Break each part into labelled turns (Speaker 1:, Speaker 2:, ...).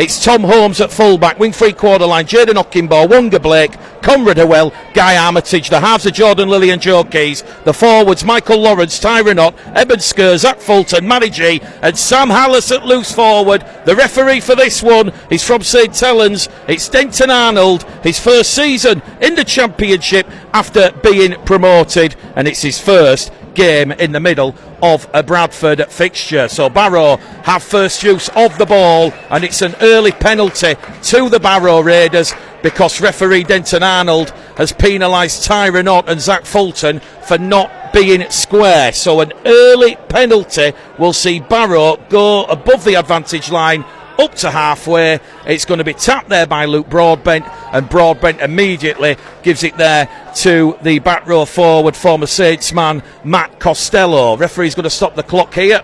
Speaker 1: It's Tom Holmes at fullback, wing free quarter line, Jaden Ockingbaugh, Wonga Blake, Conrad Howell, Guy Armitage. The halves are Jordan Lilly and Joe Keys. The forwards, Michael Lawrence, Tyron Ott, Eben Skur, Zach Fulton, Matty G and Sam Hallis at loose forward. The referee for this one is from St Helens. It's Denton Arnold, his first season in the Championship after being promoted, and it's his first game in the middle of a Bradford fixture. So Barrow have first use of the ball, and it's an early penalty to the Barrow Raiders because referee Denton Arnold has penalised Tyron Ott and Zach Fulton for not being square. So an early penalty will see Barrow go above the advantage line up to halfway. It's going to be tapped there by Luke Broadbent, and Broadbent immediately gives it there to the back row forward, former Saints man Matt Costello. Referee's going to stop the clock here.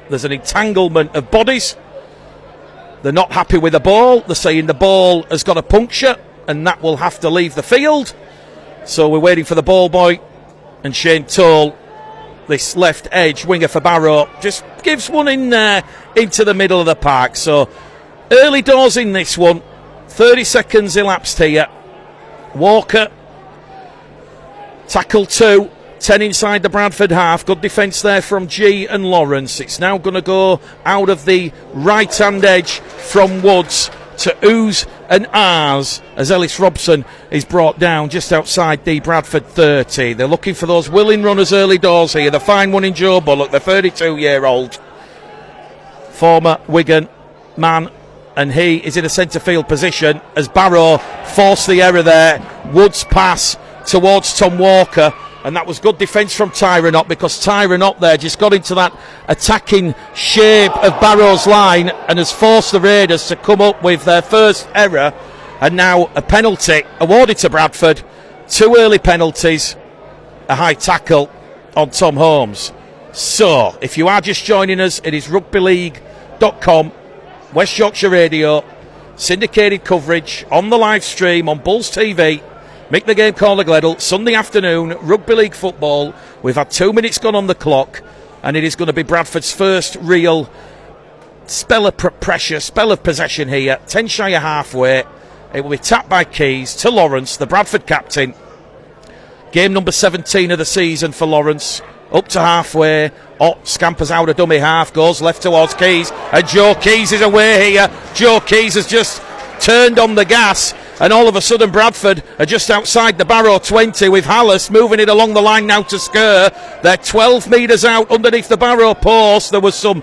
Speaker 1: There's an entanglement of bodies. They're not happy with the ball. They're saying the ball has got a puncture and that will have to leave the field. So we're waiting for the ball boy, and Shane Toll, this left edge winger for Barrow, just gives one in there into the middle of the park. So early doors in this one. 30 seconds elapsed here. Walker, tackle 2, 10 inside the Bradford half. Good defence there from G and Lawrence. It's now going to go out of the right hand edge from Woods to Ooze and Ars as Ellis Robson is brought down just outside the Bradford 30. They're looking for those willing runners early doors here. The fine one in Joe Bullock, the 32-year-old former Wigan man, and he is in a centre field position as Barrow forced the error there. Woods pass towards Tom Walker, and that was good defence from Tyron Ott, because Tyron Ott there just got into that attacking shape of Barrow's line and has forced the Raiders to come up with their first error, and now a penalty awarded to Bradford. 2 early penalties, a high tackle on Tom Holmes. So if you are just joining us, it is rugbyleague.com, West Yorkshire Radio, syndicated coverage on the live stream on Bulls TV. Mick the Game Caller Gleddle, Sunday afternoon, Rugby League football. We've had 2 minutes gone on the clock, and it is going to be Bradford's first real spell of pressure, spell of possession here. 10 shy of halfway. It will be tapped by Keys to Lawrence, the Bradford captain. Game number 17 of the season for Lawrence. Up to halfway. Ott scampers out a dummy half, goes left towards Keys, and Joe Keys is away here. Joe Keys has just turned on the gas, and all of a sudden Bradford are just outside the Barrow 20 with Hallis moving it along the line now to Skur. They're 12 metres out underneath the Barrow post. There was some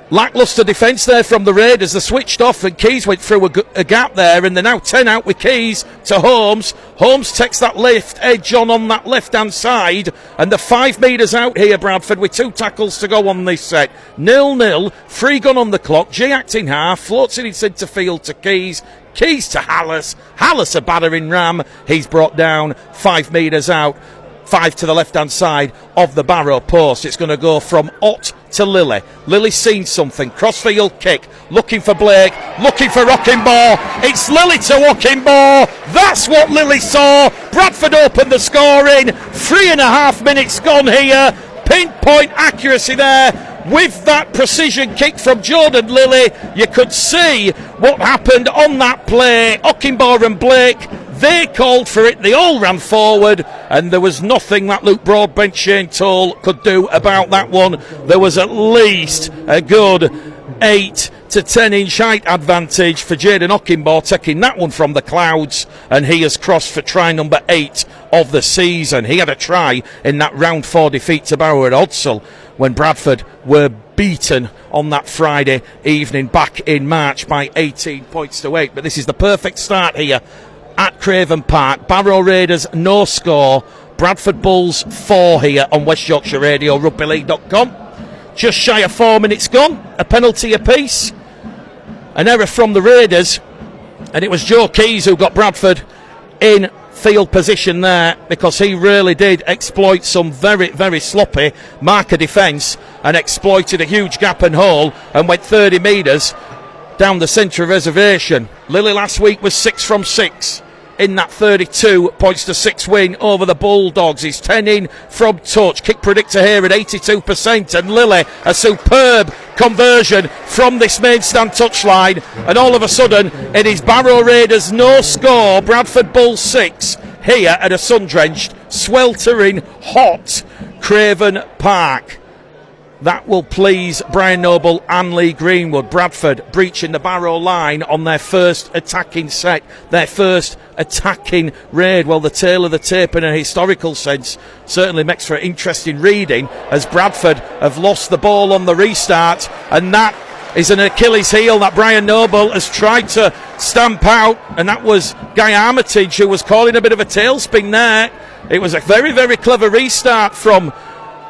Speaker 1: lacklustre defence there from the Raiders. They switched off and Keys went through a gap there, and they're now 10 out with Keys to Holmes. Holmes takes that left edge on that left hand side, and they're 5 metres out here, Bradford, with 2 tackles to go on this set. 0-0, free gun on the clock. G acting half, floats it in centre field to Keys. Keys to Hallis. Hallis a battering ram. He's brought down 5 metres out. 5 to the left-hand side of the Barrow post. It's going to go from Ott to Lilly. Lilly's seen something. Crossfield kick. Looking for Blake. Looking for Ockingbaugh. It's Lilly to Ockingbaugh. That's what Lilly saw. Bradford opened the scoring. 3.5 minutes gone here. Pinpoint accuracy there. With that precision kick from Jordan Lilly, you could see what happened on that play. Ockingbaugh and Blake, they called for it, they all ran forward, and there was nothing that Luke Broadbent, Shane Toll could do about that one. There was at least a good 8 to 10 inch height advantage for Jaden Ockingbaugh, taking that one from the clouds, and he has crossed for try number 8 of the season. He had a try in that round 4 defeat to Barrow at Odsall when Bradford were beaten on that Friday evening back in March by 18 points to 8. But this is the perfect start here at Craven Park. Barrow Raiders no score, Bradford Bulls 4 here on West Yorkshire Radio, rugbyleague.com. Just shy of 4 minutes gone, a penalty apiece, an error from the Raiders, and it was Joe Keys who got Bradford in field position there, because he really did exploit some very, very sloppy marker defence and exploited a huge gap and hole and went 30 metres down the centre of reservation. Lilly last week was 6 from 6. in that 32 points to 6 win over the Bulldogs. He's 10 in from touch. Kick predictor here at 82%, and Lily, a superb conversion from this main stand touchline, and all of a sudden it is Barrow Raiders no score, Bradford Bulls 6 here at a sun-drenched, sweltering hot Craven Park. That will please Brian Noble and Lee Greenwood. Bradford breaching the Barrow line on their first attacking set, their first attacking raid. Well, the tale of the tape in a historical sense certainly makes for interesting reading, as Bradford have lost the ball on the restart, and that is an Achilles heel that Brian Noble has tried to stamp out, and that was Guy Armitage who was calling a bit of a tailspin there. It was a very, very clever restart from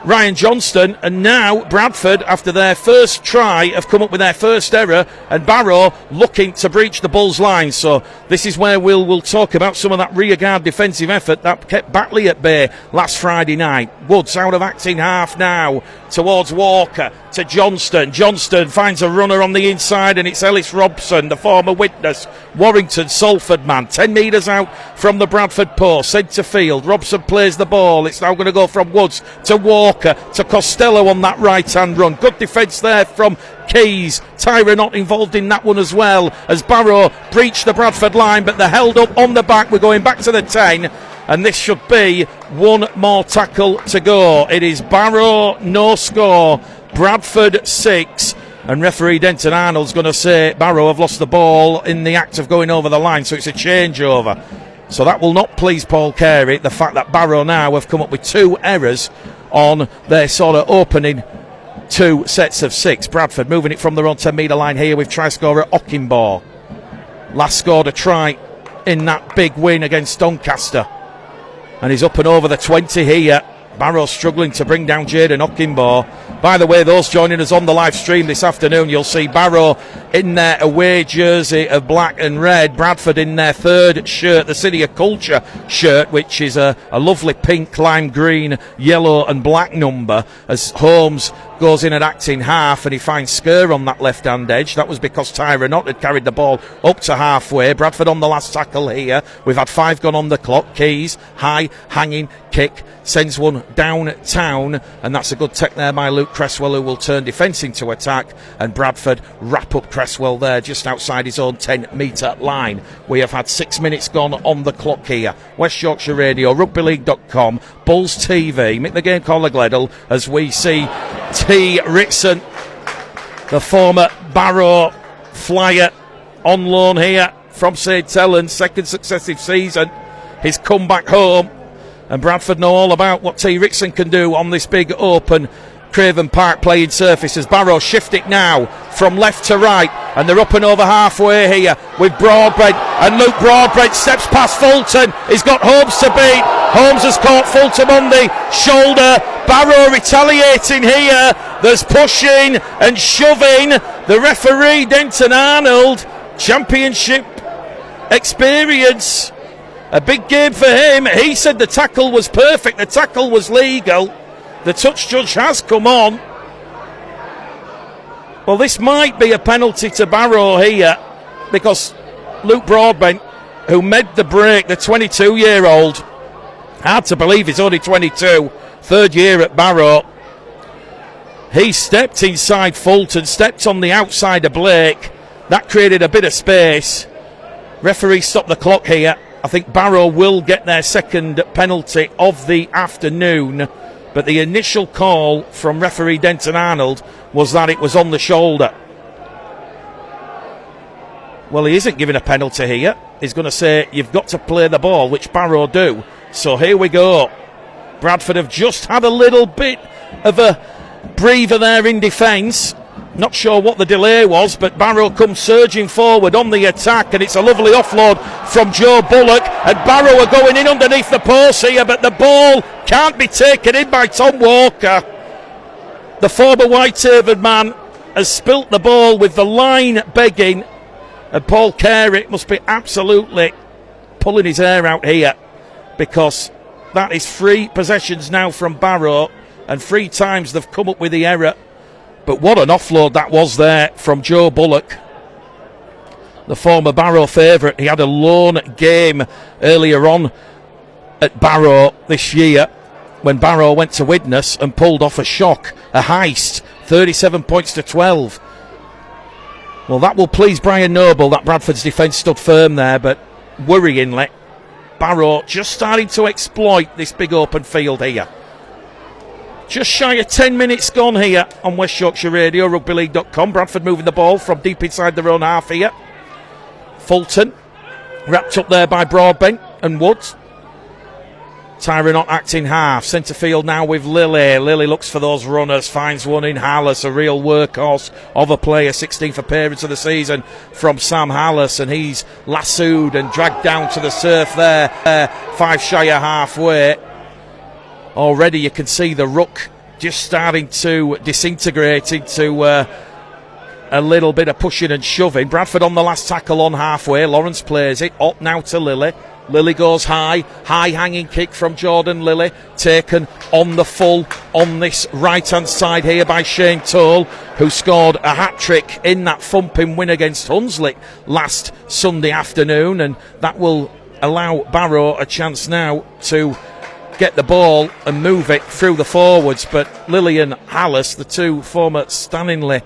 Speaker 1: Ryan Johnston, and now Bradford, after their first try, have come up with their first error, and Barrow looking to breach the Bulls' line. So this is where we'll talk about some of that rearguard defensive effort that kept Batley at bay last Friday night. Woods out of acting half now towards Walker to Johnston. Johnston finds a runner on the inside, and it's Ellis Robson, the former witness, Warrington Salford man, 10 metres out from the Bradford post, centre field. Robson plays the ball. It's now going to go from Woods to Walker to Costello on that right hand run. Good defence there from Keys. Tyra not involved in that one as well, as Barrow breached the Bradford line, but they're held up on the back. We're going back to the 10, and this should be one more tackle to go. It is Barrow no score, Bradford 6, and referee Denton Arnold's going to say Barrow have lost the ball in the act of going over the line, so it's a changeover. So that will not please Paul Carey, the fact that Barrow now have come up with 2 errors on their sort of opening 2 sets of 6. Bradford moving it from their own 10 metre line here with try scorer Ockenbaugh. Last scored a try in that big win against Doncaster, and he's up and over the 20 here. Barrow struggling to bring down Jaden Ockenbaugh. By the way, those joining us on the live stream this afternoon, you'll see Barrow in their away jersey of black and red, Bradford in their third shirt, the City of Culture shirt, which is a lovely pink, lime green, yellow and black number, as Holmes goes in at acting half, and he finds Skur on that left hand edge. That was because Tyra Knott had carried the ball up to halfway. Bradford on the last tackle here. We've had 5 gone on the clock. Keys, high hanging kick, sends one downtown, and that's a good tech there by Luke Cresswell, who will turn defence into attack, and Bradford wrap up Cresswell there just outside his own 10 metre line. We have had 6 minutes gone on the clock here. West Yorkshire Radio, rugbyleague.com, Bulls TV, make the game caller Gleddle, as we see T. Ritson, the former Barrow flyer, on loan here from St. Helens, second successive season. He's come back home, and Bradford know all about what T. Ritson can do on this big open Craven Park playing surface, as Barrow shift it now from left to right, and they're up and over halfway here with Broadbent, and Luke Broadbent steps past Fulton. He's got Holmes to beat. Holmes has caught Fulton on the shoulder. Barrow retaliating here. There's pushing and shoving. The referee Denton Arnold, championship experience, a big game for him. He said the tackle was perfect, the tackle was legal. The touch judge has come on. Well, this might be a penalty to Barrow here, because Luke Broadbent, who made the break, the 22-year-old, hard to believe he's only 22, third year at Barrow. He stepped inside Fulton, stepped on the outside of Blake. That created a bit of space. Referee stopped the clock here. I think Barrow will get their second penalty of the afternoon, but the initial call from referee Denton Arnold was that it was on the shoulder. Well, he isn't giving a penalty here. He's going to say you've got to play the ball, which Barrow do. So here we go. Bradford have just had a little bit of a breather there in defence. Not sure what the delay was, but Barrow comes surging forward on the attack, and it's a lovely offload from Joe Bullock, and Barrow are going in underneath the post here, but the ball can't be taken in by Tom Walker. The former Whitehaven man has spilt the ball with the line begging, and Paul Carey must be absolutely pulling his hair out here, because that is 3 possessions now from Barrow, and 3 times they've come up with the error. But what an offload that was there from Joe Bullock. the former Barrow favourite. He had a lone game earlier on at Barrow this year when Barrow went to Widnes and pulled off a shock, a heist, 37 points to 12. Well, that will please Brian Noble, that Bradford's defence stood firm there, but worryingly, Barrow just starting to exploit this big open field here. Just shy of 10 minutes gone here on West Yorkshire Radio, rugbyleague.com. Bradford moving the ball from deep inside their own half here. Fulton, wrapped up there by Broadbent and Woods. Tyra not acting half. Centre field now with Lily. Lily looks for those runners, finds one in Hallis, a real workhorse of a player. 16th appearance of the season from Sam Hallis, and he's lassoed and dragged down to the surf there. 5 shy of halfway. Already you can see the ruck just starting to disintegrate into a little bit of pushing and shoving. Bradford on the last tackle on halfway. Lawrence plays it up now to Lily. Lily goes high hanging kick from Jordan Lilly, taken on the full on this right hand side here by Shane Toll, who scored a hat-trick in that thumping win against Hunslet last Sunday afternoon, and that will allow Barrow a chance now to get the ball and move it through the forwards. But Lily and Hallis, the two former Stanley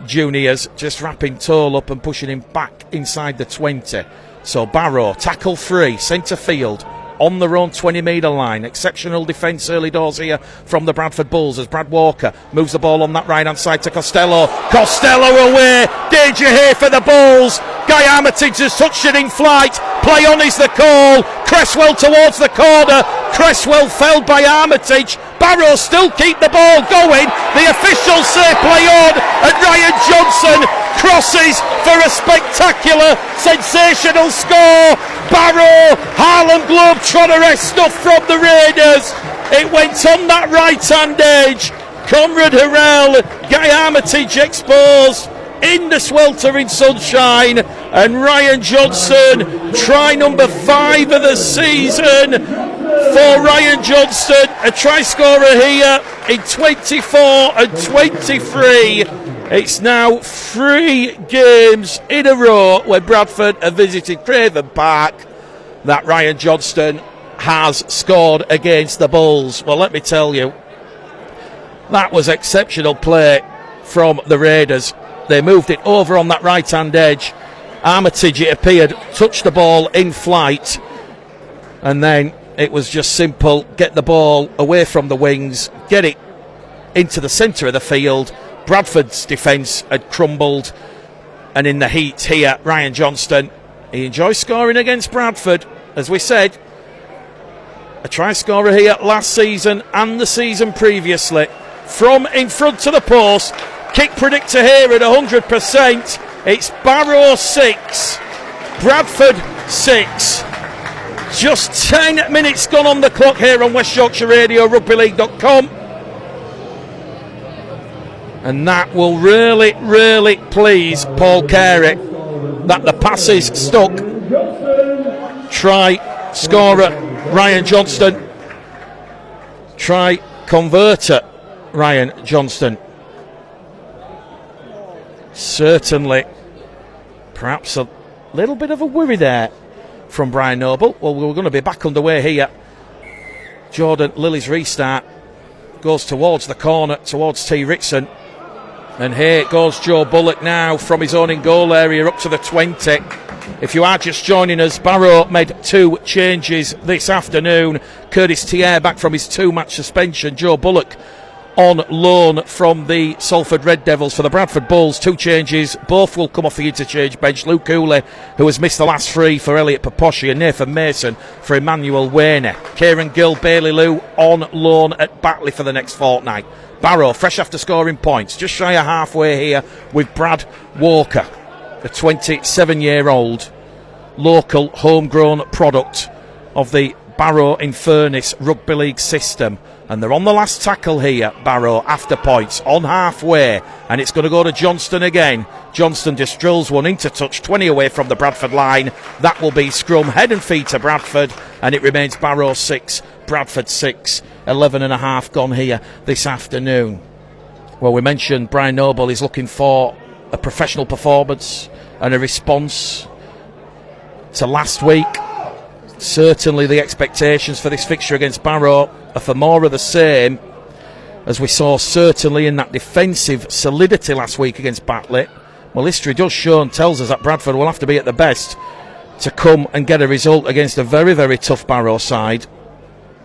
Speaker 1: juniors, just wrapping Toll up and pushing him back inside the 20. So Barrow, tackle 3, centre field, on their own 20-metre line. Exceptional defence early doors here from the Bradford Bulls as Brad Walker moves the ball on that right-hand side to Costello. Costello away, danger here for the Bulls. Guy Armitage has touched it in flight. Play on is the call. Cresswell towards the corner. Cresswell felled by Armitage. Barrow still keep the ball going. The officials say play on, and Ryan Johnson crosses for a spectacular, sensational score. Barrow, Harlem Globetrotter-esque stuff from the Raiders. It went on that right-hand edge. Conrad Harrell, Guy Armitage exposed in the sweltering sunshine, and Ryan Johnson, try number 5 of the season for Ryan Johnson, a try scorer here in 24 and 23. It's now 3 games in a row when Bradford have visited Craven Park that Ryan Johnston has scored against the Bulls. Well, let me tell you, that was exceptional play from the Raiders. They moved it over on that right-hand edge. Armitage, it appeared, touched the ball in flight, and then it was just simple, get the ball away from the wings, get it into the centre of the field. Bradford's defence had crumbled, and in the heat here, Ryan Johnston, he enjoys scoring against Bradford. As we said, a try scorer here last season and the season previously. From in front to the post, kick predictor here at 100%. It's Barrow 6, Bradford 6. Just 10 minutes gone on the clock here on West Yorkshire Radio, rugbyleague.com. And that will really, really please Paul Carey that the passes stuck. Try scorer Ryan Johnston. Try converter Ryan Johnston. Certainly, perhaps a little bit of a worry there from Brian Noble. Well, we're going to be back underway here. Jordan Lilly's restart goes towards the corner, towards T. Ritson. And here goes Joe Bullock now from his own in goal area up to the 20. If you are just joining us, Barrow made 2 changes this afternoon. Curtis Tier back from his 2-match suspension. Joe Bullock on loan from the Salford Red Devils for the Bradford Bulls. 2 changes, both will come off the interchange bench. Luke Cooley, who has missed the last 3 for Elliot Paposhi, and Nathan Mason for Emmanuel Wainer. Kieran Gill, Bailey Lou on loan at Batley for the next fortnight. Barrow, fresh after scoring points, just shy of halfway here with Brad Walker, the 27-year-old local homegrown product of the Barrow in Furness rugby league system. And they're on the last tackle here, Barrow, after points, on halfway. And it's going to go to Johnston again. Johnston just drills one into touch, 20 away from the Bradford line. That will be scrum, head and feet to Bradford. And it remains Barrow 6, Bradford 6. 11 and a half gone here this afternoon. Well, we mentioned Brian Noble is looking for a professional performance and a response to last week. Certainly the expectations for this fixture against Barrow are for more of the same, as we saw certainly in that defensive solidity last week against Batley. Well, history does show and tells us that Bradford will have to be at the best to come and get a result against a very, very tough Barrow side.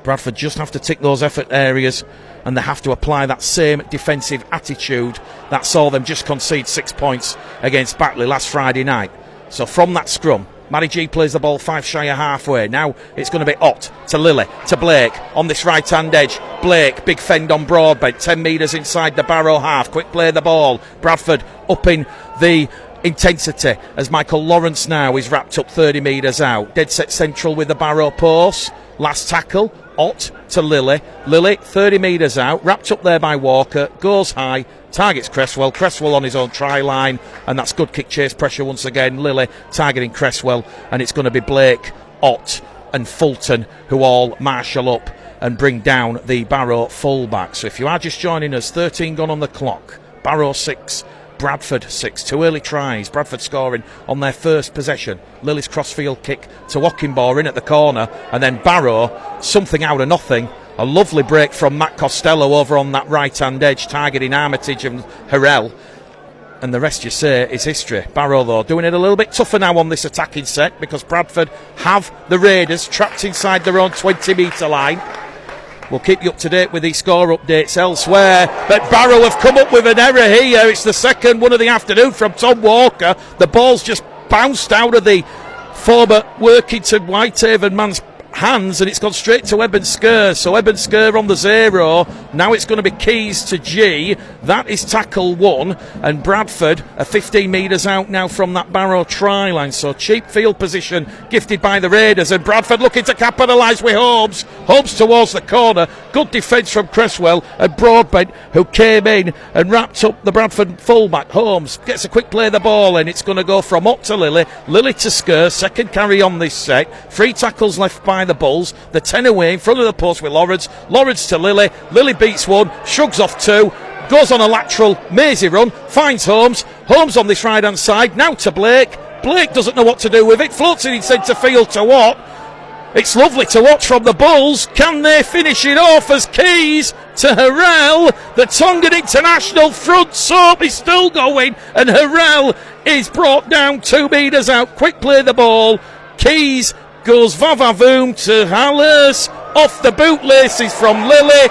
Speaker 1: Bradford just have to tick those effort areas, and they have to apply that same defensive attitude that saw them just concede 6 points against Batley last Friday night. So from that scrum, Matty G plays the ball 5 shy of halfway. Now it's going to be Ott to Lilly to Blake on this right hand edge. Blake, big fend on Broadbent, 10 metres inside the Barrow half. Quick play the ball. Bradford upping the intensity as Michael Lawrence now is wrapped up 30 metres out. Dead set central with the Barrow post. Last tackle, Ott to Lilly. Lilly 30 metres out, wrapped up there by Walker, goes high, targets Cresswell. Cresswell on his own try line, and that's good kick chase pressure once again. Lilly targeting Cresswell, and it's going to be Blake, Ott and Fulton who all marshal up and bring down the Barrow fullback. So if you are just joining us, 13 gone on the clock. Barrow 6, Bradford 6. 2 early tries. Bradford scoring on their first possession. Lilly's crossfield kick to Wockenbaugh in at the corner, and then Barrow, something out of nothing. A lovely break from Matt Costello over on that right-hand edge, targeting Armitage and Harrell. And the rest, you say, is history. Barrow, though, doing it a little bit tougher now on this attacking set, because Bradford have the Raiders trapped inside their own 20-metre line. We'll keep you up to date with these score updates elsewhere. But Barrow have come up with an error here. It's the second one of the afternoon from Tom Walker. The ball's just bounced out of the former Workington Whitehaven man's hands, and it's gone straight to Eben Skur. So Eben Skur on the 0. Now it's going to be Keys to G. That is tackle 1, and Bradford are 15 metres out now from that Barrow try line. So cheap field position gifted by the Raiders, and Bradford looking to capitalise with Holmes. Holmes towards the corner. Good defence from Cresswell and Broadbent, who came in and wrapped up the Bradford fullback. Holmes gets a quick play of the ball, and it's going to go from Ott to Lilly. Lilly to Skur, second carry on this set. 3 tackles left by the Bulls. The 10 away in front of the post with Lawrence. Lawrence to Lilly. Lilly beats 1, shrugs off 2, goes on a lateral mazy run, finds Holmes. Holmes on this right hand side. Now to Blake. Blake doesn't know what to do with it. Floats it in centre field to Watt. It's lovely to watch from the Bulls. Can they finish it off as Keys to Harrell? The Tongan international front soap is still going, and Harrell is brought down 2 metres out. Quick play the ball. Keys goes vavavoom to Hallis, off the bootlaces from Lilly.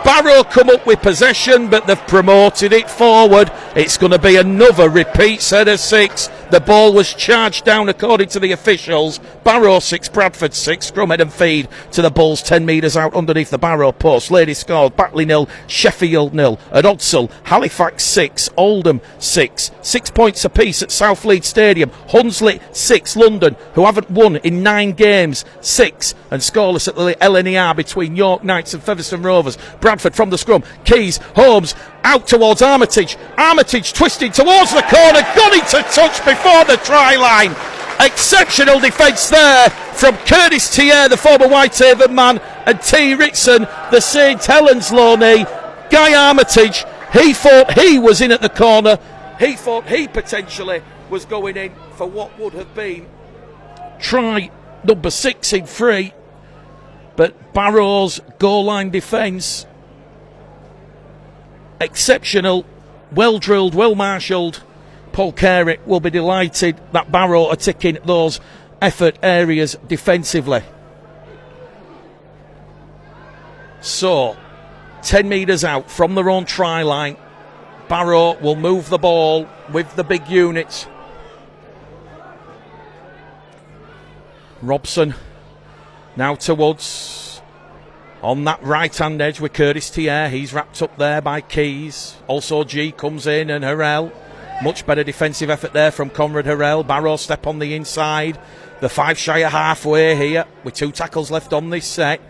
Speaker 1: Barrow come up with possession, but they've promoted it forward. It's going to be another repeat set of 6. The ball was charged down according to the officials. Barrow 6, Bradford 6. Scrum head and feed to the Bulls 10 metres out underneath the Barrow post. Ladies scored. Batley 0, Sheffield 0. At Odsall, Halifax 6, Oldham 6. 6 points apiece at South Leeds Stadium. Hunsley 6, London, who haven't won in 9 games, 6. And scoreless at the LNER between York Knights and Featherstone Rovers. Bradford from the scrum. Keys, Holmes, out towards Armitage. Armitage twisting towards the corner. Got into touch before the try line. Exceptional defence there from Curtis Tier, the former Whitehaven man, and T. Ritson, the St. Helens loanee. Guy Armitage, he thought he was in at the corner. He thought he potentially was going in for what would have been try number 6 in 3. But Barrow's goal line defence, exceptional, well drilled, well marshalled. Paul Carey will be delighted that Barrow are ticking those effort areas defensively. So, 10 metres out from their own try line, Barrow will move the ball with the big units. Robson now to Woods on that right hand edge with Curtis Tier. He's wrapped up there by Keys. Also G comes in, and Harrell. Much better defensive effort there from Conrad Harrell. Barrow step on the inside. The 5 shy of halfway here with 2 tackles left on this set.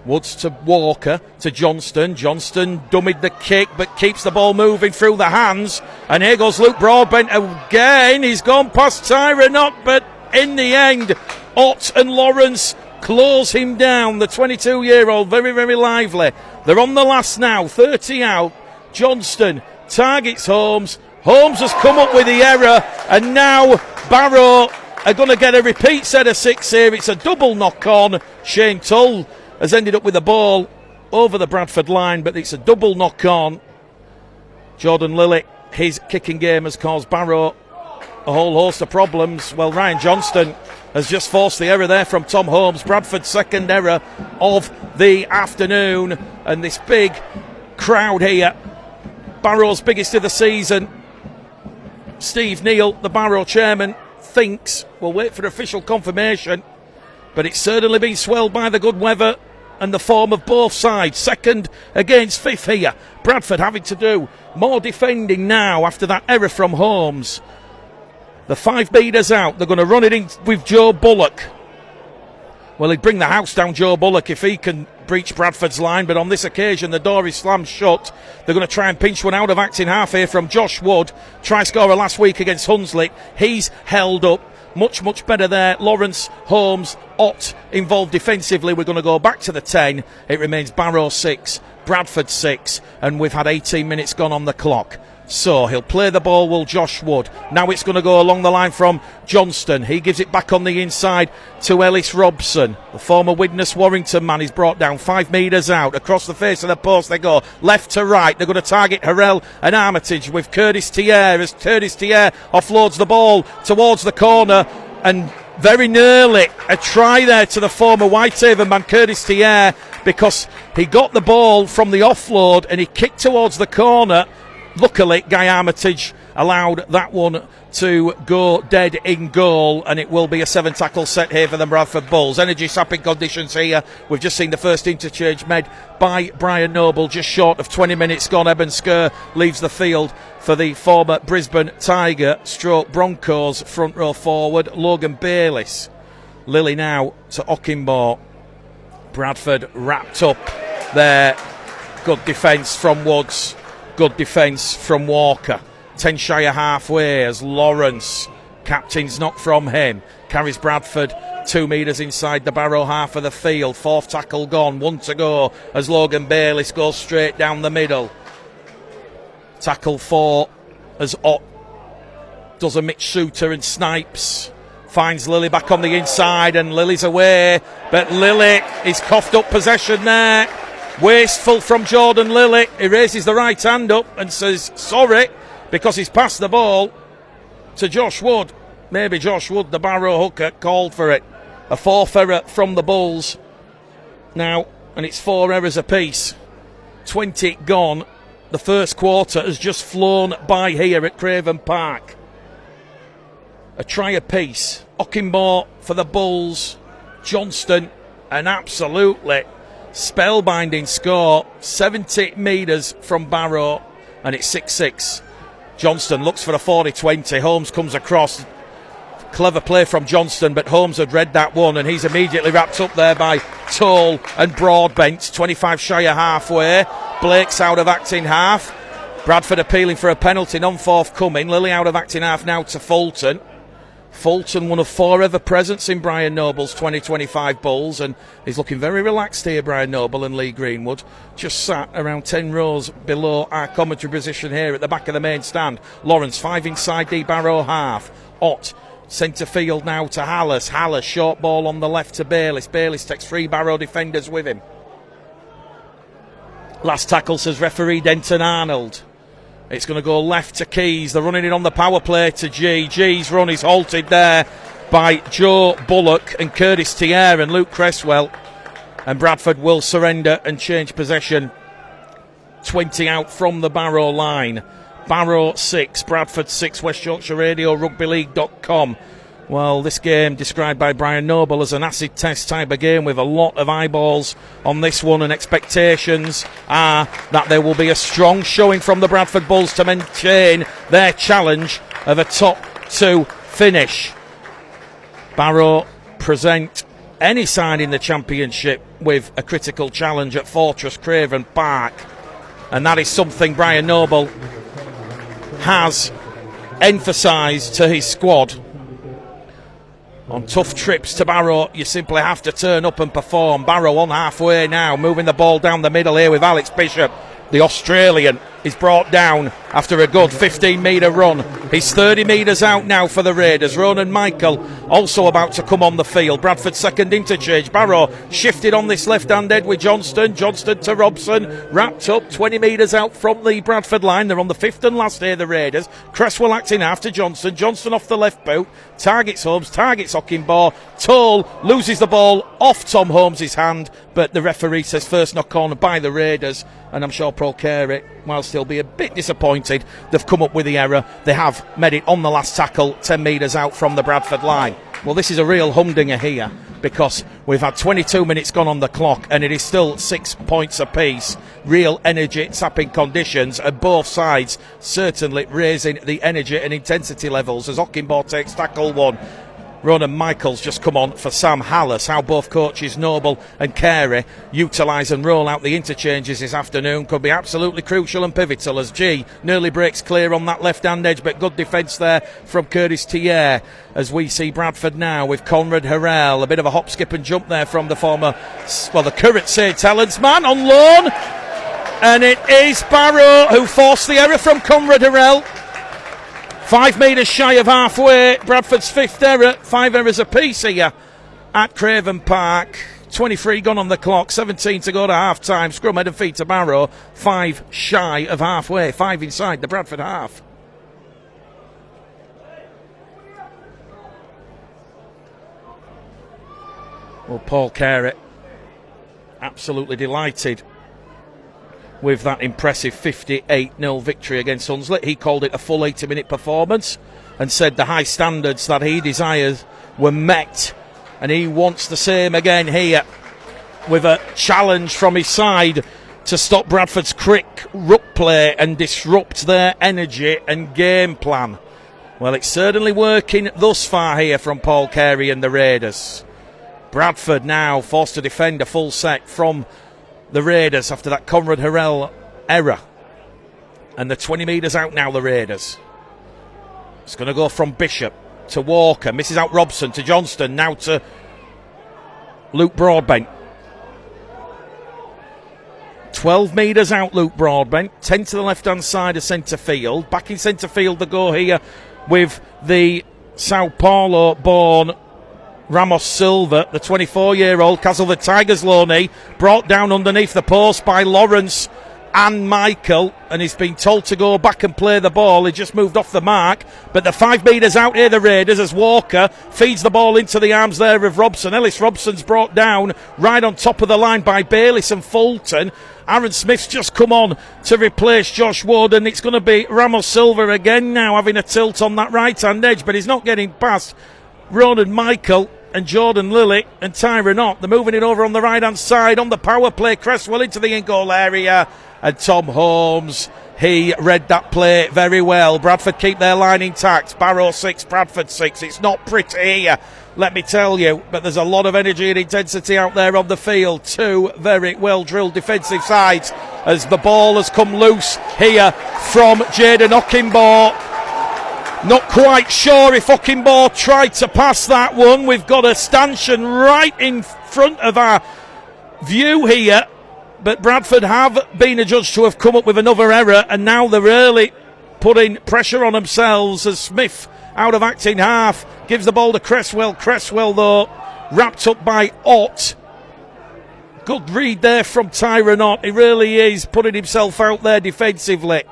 Speaker 1: Woods to Walker to Johnston. Johnston dummied the kick but keeps the ball moving through the hands. And here goes Luke Broadbent again. He's gone past Tyrannock, but in the end, Ott and Lawrence close him down. The 22-year-old, very, very lively. They're on the last now, 30 out. Johnston targets Holmes. Holmes has come up with the error, and now Barrow are going to get a repeat set of 6 here. It's a double knock on. Shane Tull has ended up with the ball over the Bradford line, but it's a double knock on. Jordan Lilly, his kicking game has caused Barrow a whole host of problems. Well, Ryan Johnston has just forced the error there from Tom Holmes. Bradford's second error of the afternoon, and this big crowd here, Barrow's biggest of the season. Steve Neal, the Barrow chairman, thinks, we'll wait for official confirmation, but it's certainly been swelled by the good weather and the form of both sides. Second against fifth here. Bradford having to do more defending now after that error from Holmes. The 5 meters out. They're going to run it in with Joe Bullock. Well, he'd bring the house down, Joe Bullock, if he can breach Bradford's line, but on this occasion the door is slammed shut. They're going to try and pinch one out of acting half here from Josh Wood. Try scorer last week against Hunslick. He's held up much better there. Lawrence, Holmes, Ott involved defensively. We're going to go back to the 10. It remains Barrow 6, Bradford 6, and we've had 18 minutes gone on the clock. So he'll play the ball, will Josh Wood. Now it's going to go along the line from Johnston. He gives it back on the inside to Ellis Robson. The former Widnes Warrington man is brought down 5 metres out. Across the face of the post they go, left to right. They're going to target Harrell and Armitage with Curtis Thier, as Curtis Thier offloads the ball towards the corner, and very nearly a try there to the former Whitehaven man Curtis Thier, because he got the ball from the offload and he kicked towards the corner. Luckily, Guy Armitage allowed that one to go dead in goal, and it will be a 7-tackle set here for the Bradford Bulls. Energy sapping conditions here. We've just seen the first interchange made by Brian Noble, just short of 20 minutes gone. Eben Skur leaves the field for the former Brisbane Tiger stroke Broncos front row forward, Logan Bayliss. Lilly now to Ockenbaugh. Bradford wrapped up there. Good defence from Woods. Good defence from Walker. 10 shy of halfway as Lawrence, captain's knock from him, carries Bradford 2 metres inside the Barrow half of the field. 4th tackle gone, 1 to go as Logan Bayliss goes straight down the middle. Tackle 4 as Ott does a Mitch Shooter and snipes. Finds Lilly back on the inside, and Lilly's away, but Lilly is coughed up possession there. Wasteful from Jordan Lilly. He raises the right hand up and says sorry, because he's passed the ball to Josh Wood. Maybe Josh Wood, the Barrow hooker, called for it. A 4th error from the Bulls now, and it's 4 errors apiece. 20 gone. The first quarter has just flown by here at Craven Park. A try apiece. Ockenbaugh for the Bulls. Johnston, an absolutely spellbinding score. 70 metres from Barrow, and it's 6-6. Johnston looks for a 40-20. Holmes comes across. Clever play from Johnston, but Holmes had read that one, and he's immediately wrapped up there by Toll and Broadbent. 25 shy of halfway. Blake's out of acting half. Bradford appealing for a penalty, non forthcoming. Lilly out of acting half now to Fulton. Fulton, one of 4 ever presents in Brian Noble's 2025 Bulls, and he's looking very relaxed here, Brian Noble and Lee Greenwood. Just sat around 10 rows below our commentary position here at the back of the main stand. Lawrence, 5 inside the Barrow half. Ott, centre field now to Hallis. Hallis, short ball on the left to Bayliss. Bayliss takes 3 Barrow defenders with him. Last tackle, says referee Denton Arnold. It's going to go left to Keys. They're running it on the power play to G. G's run is halted there by Joe Bullock and Curtis Thier and Luke Cresswell. And Bradford will surrender and change possession. 20 out from the Barrow line. Barrow 6, Bradford 6, West Yorkshire Radio, rugbyleague.com. Well, this game described by Brian Noble as an acid test type of game with a lot of eyeballs on this one, and expectations are that there will be a strong showing from the Bradford Bulls to maintain their challenge of a top 2 finish. Barrow present any side in the championship with a critical challenge at Fortress Craven Park, and that is something Brian Noble has emphasised to his squad. On tough trips to Barrow, you simply have to turn up and perform. Barrow on halfway now, moving the ball down the middle here with Alex Bishop. The Australian is brought down after a good 15-metre run. He's 30 metres out now for the Raiders. Ronan Michael also about to come on the field. Bradford second interchange. Barrow shifted on this left-hand edge with Johnston. Johnston to Robson. Wrapped up 20 metres out from the Bradford line. They're on the fifth and last here, the Raiders. Cresswell acting after Johnston. Johnston off the left boot. Targets Holmes. Targets Ockenbaugh. Toll loses the ball off Tom Holmes' hand. But the referee says first knock on by the Raiders. And I'm sure Paul Carey, whilst he'll be a bit disappointed, they've come up with the error. They have made it on the last tackle, 10 metres out from the Bradford line. Well, this is a real humdinger here because we've had 22 minutes gone on the clock and it is still 6 points apiece. Real energy sapping conditions and both sides certainly raising the energy and intensity levels as Ockenbaugh takes tackle one. Ronan Michael's just come on for Sam Hallis. How both coaches Noble and Carey utilise and roll out the interchanges this afternoon could be absolutely crucial and pivotal as G nearly breaks clear on that left-hand edge, but good defence there from Curtis Thier as we see Bradford now with Conrad Harrell. A bit of a hop, skip and jump there from the the current St Helens man on loan. And it is Barrow who forced the error from Conrad Harrell. 5 metres shy of halfway. Bradford's fifth error. 5 errors apiece here at Craven Park. 23 gone on the clock. 17 to go to half-time. Scrum head and feet to Barrow. 5 shy of halfway. 5 inside the Bradford half. Well, Paul Carey absolutely delighted with that impressive 58-0 victory against Hunslet. He called it a full 80-minute performance and said the high standards that he desires were met, and he wants the same again here with a challenge from his side to stop Bradford's quick ruck play and disrupt their energy and game plan. Well, it's certainly working thus far here from Paul Carey and the Raiders. Bradford now forced to defend a full set from the Raiders after that Conrad Harrell error. And they're 20 metres out now, the Raiders. It's going to go from Bishop to Walker. Misses out Robson to Johnston. Now to Luke Broadbent. 12 metres out, Luke Broadbent. 10 to the left-hand side of centre field. Back in centre field they go here with the Sao Paulo-born Ramos Silva, the 24-year-old Castleford Tigers loanee, brought down underneath the post by Lawrence and Michael, and he's been told to go back and play the ball. He just moved off the mark, but they're 5 metres out here, the Raiders, as Walker feeds the ball into the arms there of Robson. Ellis Robson's brought down right on top of the line by Bayliss and Fulton. Aaron Smith's just come on to replace Josh Wood, and it's going to be Ramos Silva again now having a tilt on that right-hand edge, but he's not getting past Ronan Michael and Jordan Lilly and Tyron Ott. They're moving it over on the right-hand side on the power play. Cresswell into the in-goal area. And Tom Holmes, he read that play very well. Bradford keep their line intact. Barrow 6, Bradford 6. It's not pretty here, let me tell you. But there's a lot of energy and intensity out there on the field. 2 very well-drilled defensive sides as the ball has come loose here from Jaden Ockenbaugh. Not quite sure if Ockenbaugh tried to pass that one. We've got a stanchion right in front of our view here. But Bradford have been adjudged to have come up with another error, and now they're really putting pressure on themselves as Smith, out of acting half, gives the ball to Cresswell. Cresswell, though, wrapped up by Ott. Good read there from Tyron Ott. He really is putting himself out there defensively.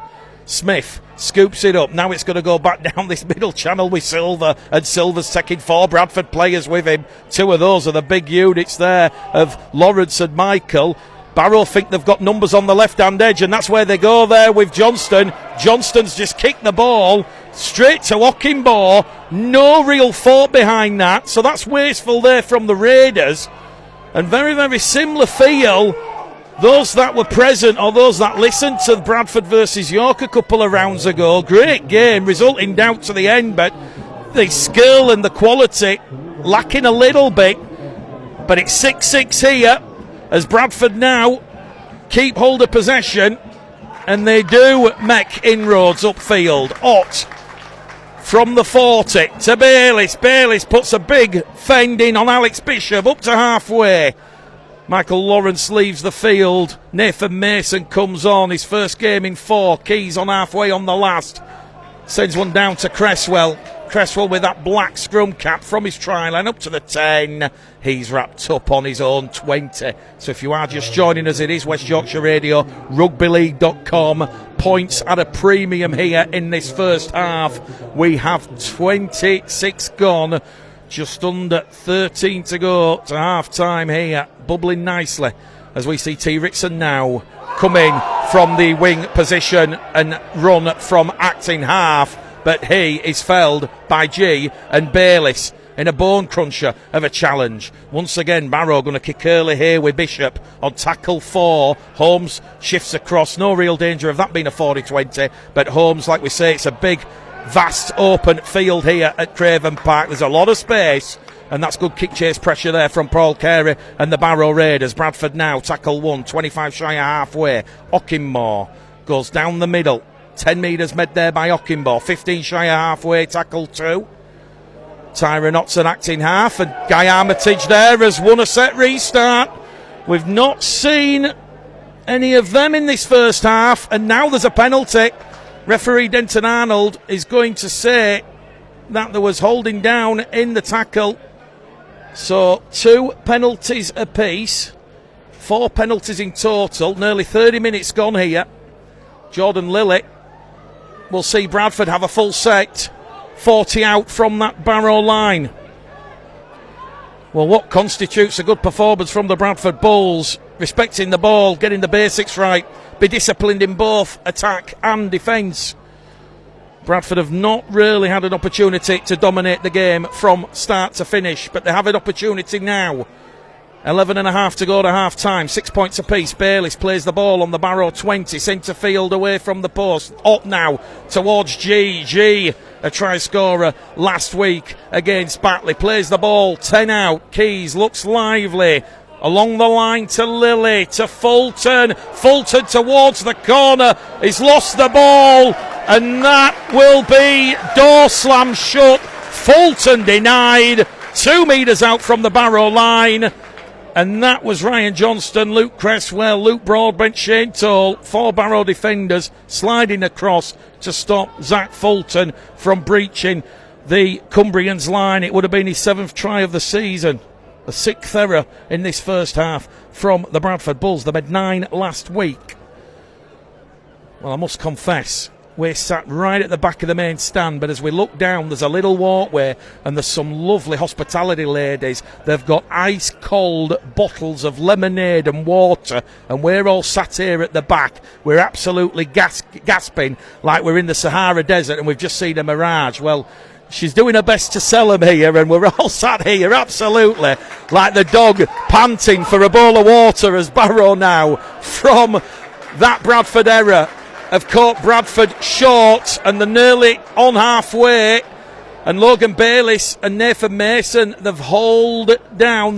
Speaker 1: Smith scoops it up. Now it's going to go back down this middle channel with Silva, and Silva's taking 4 Bradford players with him. 2 of those are the big units there of Lawrence and Michael. Barrow think they've got numbers on the left-hand edge, and that's where they go there with Johnston. Johnston's just kicked the ball straight to Ockenbaugh. No real thought behind that, so that's wasteful there from the Raiders. And very, very similar feel. Those that were present or those that listened to Bradford versus York a couple of rounds ago, great game, resulting down to the end, but the skill and the quality lacking a little bit. But it's 6-6 here as Bradford now keep hold of possession, and they do make inroads upfield. Ott from the 40 to Bayliss. Bayliss puts a big fend in on Alex Bishop up to halfway. Michael Lawrence leaves the field. Nathan Mason comes on. His first game in 4. Keys on halfway on the last. Sends one down to Cresswell. Cresswell with that black scrum cap from his try line up to the 10. He's wrapped up on his own 20. So if you are just joining us, it is West Yorkshire Radio, rugbyleague.com. Points at a premium here in this first half. We have 26 gone. Just under 13 to go to half-time here. Bubbling nicely as we see T. Rickson now come in from the wing position and run from acting half. But he is felled by G and Bayliss in a bone cruncher of a challenge. Once again, Barrow going to kick early here with Bishop on tackle 4. Holmes shifts across. No real danger of that being a 40-20. But Holmes, like we say, it's a big, vast, open field here at Craven Park. There's a lot of space. And that's good kick chase pressure there from Paul Carey and the Barrow Raiders. Bradford now, tackle 1, 25 shy of halfway. Ockingmore goes down the middle. 10 metres made there by Ockingmore. 15 shy of halfway, tackle 2. Tyron Otson acting half, and Guy Armitage there has won a set restart. We've not seen any of them in this first half, and now there's a penalty. Referee Denton Arnold is going to say that there was holding down in the tackle. So 2 penalties apiece. 4 penalties in total. Nearly 30 minutes gone here. Jordan Lilly will see Bradford have a full set. 40 out from that Barrow line. Well, what constitutes a good performance from the Bradford Bulls? Respecting the ball, getting the basics right, be disciplined in both attack and defence. Bradford have not really had an opportunity to dominate the game from start to finish, but they have an opportunity now. 11 and a half to go to half time. 6 points apiece. Bayliss plays the ball on the Barrow 20. Centre field away from the post. Up now towards G. G, a try scorer last week against Batley. Plays the ball. 10 out. Keys looks lively. Along the line to Lilly, to Fulton. Fulton towards the corner. He's lost the ball. And that will be door slam shut. Fulton denied. 2 metres out from the Barrow line. And that was Ryan Johnston, Luke Cresswell, Luke Broadbent, Shane Toll, 4 Barrow defenders sliding across to stop Zach Fulton from breaching the Cumbrians line. It would have been his 7th try of the season. A 6th error in this first half from the Bradford Bulls. They made 9 last week. Well, I must confess, we're sat right at the back of the main stand, but as we look down, there's a little walkway and there's some lovely hospitality ladies. They've got ice-cold bottles of lemonade and water, and we're all sat here at the back. We're absolutely gasping like we're in the Sahara Desert and we've just seen a mirage. Well, she's doing her best to sell them here, and we're all sat here absolutely like the dog panting for a bowl of water as Barrow now, from that Bradford error, have caught Bradford short, and they're nearly on halfway. And Logan Bayliss and Nathan Mason, they've held down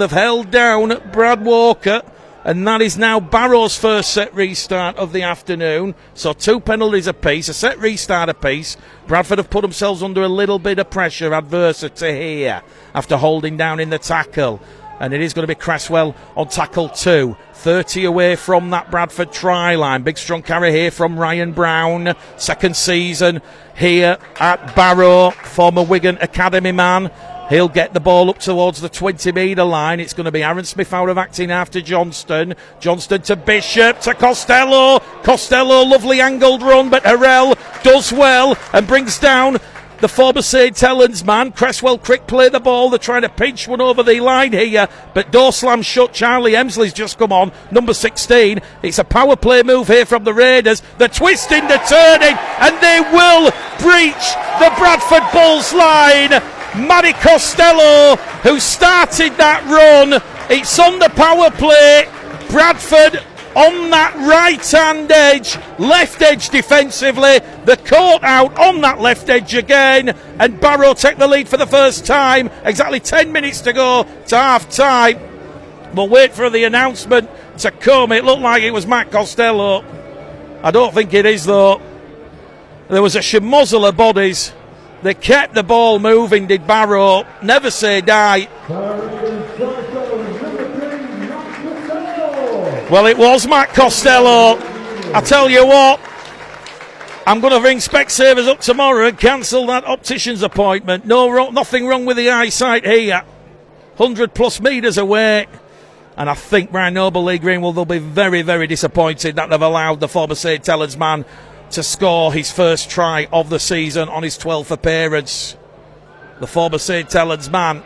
Speaker 1: Brad Walker, and that is now Barrow's first set restart of the afternoon. So 2 penalties apiece, a set restart apiece. Bradford have put themselves under a little bit of pressure, adversity here, after holding down in the tackle. And it is going to be Cresswell on tackle 2. 30 away from that Bradford try line. Big strong carry here from Ryan Brown. Second season here at Barrow. Former Wigan Academy man. He'll get the ball up towards the 20-metre line. It's going to be Aaron Smith out of acting after Johnston. Johnston to Bishop, to Costello. Costello, lovely angled run, but Harrell does well and brings down the former St. Helens man. Cresswell quick play the ball. They're trying to pinch one over the line here, but door slam shut. Charlie Emsley's just come on, number 16. It's a power play move here from the Raiders. They're twisting, they're turning, and they will breach the Bradford Bulls line. Matty Costello, who started that run. It's on the power play. Bradford on that right-hand edge, left edge defensively. The caught out on that left edge again, and Barrow take the lead for the first time. Exactly 10 minutes to go to half-time. We'll wait for the announcement to come. It looked like it was Matt Costello. I don't think it is, though. There was a schmozzle of bodies. They kept the ball moving, did Barrow. Never say die. Well, it was Matt Costello. I tell you what, I'm going to ring Specsavers up tomorrow and cancel that optician's appointment. Nothing wrong with the eyesight here. 100 plus metres away. And I think Brian Noble, Lee Greenwell, they'll be very, very disappointed that they've allowed the former St Helens man to score his first try of the season on his 12th appearance. The former St Helens man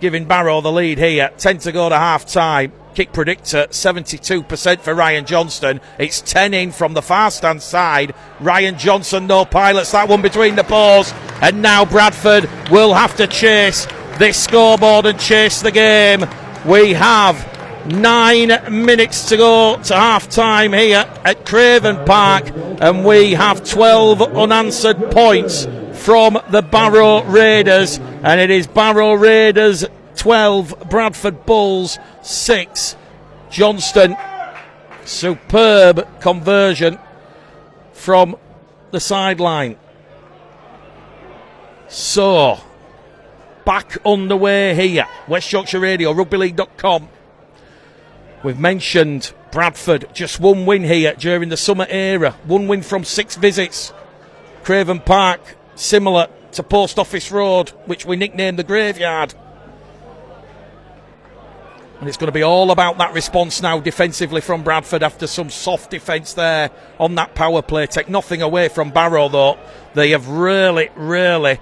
Speaker 1: giving Barrow the lead here. 10 to go to half time. Kick predictor 72% for Ryan Johnston. It's 10 in from the far stand side. Ryan Johnson no pilots that one between the paws, and now Bradford will have to chase this scoreboard and chase the game. We have 9 minutes to go to half time here at Craven Park, and we have 12 unanswered points from the Barrow Raiders, and it is Barrow Raiders 12, Bradford Bulls 6. Johnston, superb conversion from the sideline. So, back underway here. West Yorkshire Radio, rugbyleague.com. We've mentioned Bradford, just one win here during the summer era. One win from 6 visits. Craven Park, similar to Post Office Road, which we nicknamed the Graveyard. And it's going to be all about that response now defensively from Bradford after some soft defence there on that power play. Take nothing away from Barrow, though. They have really, really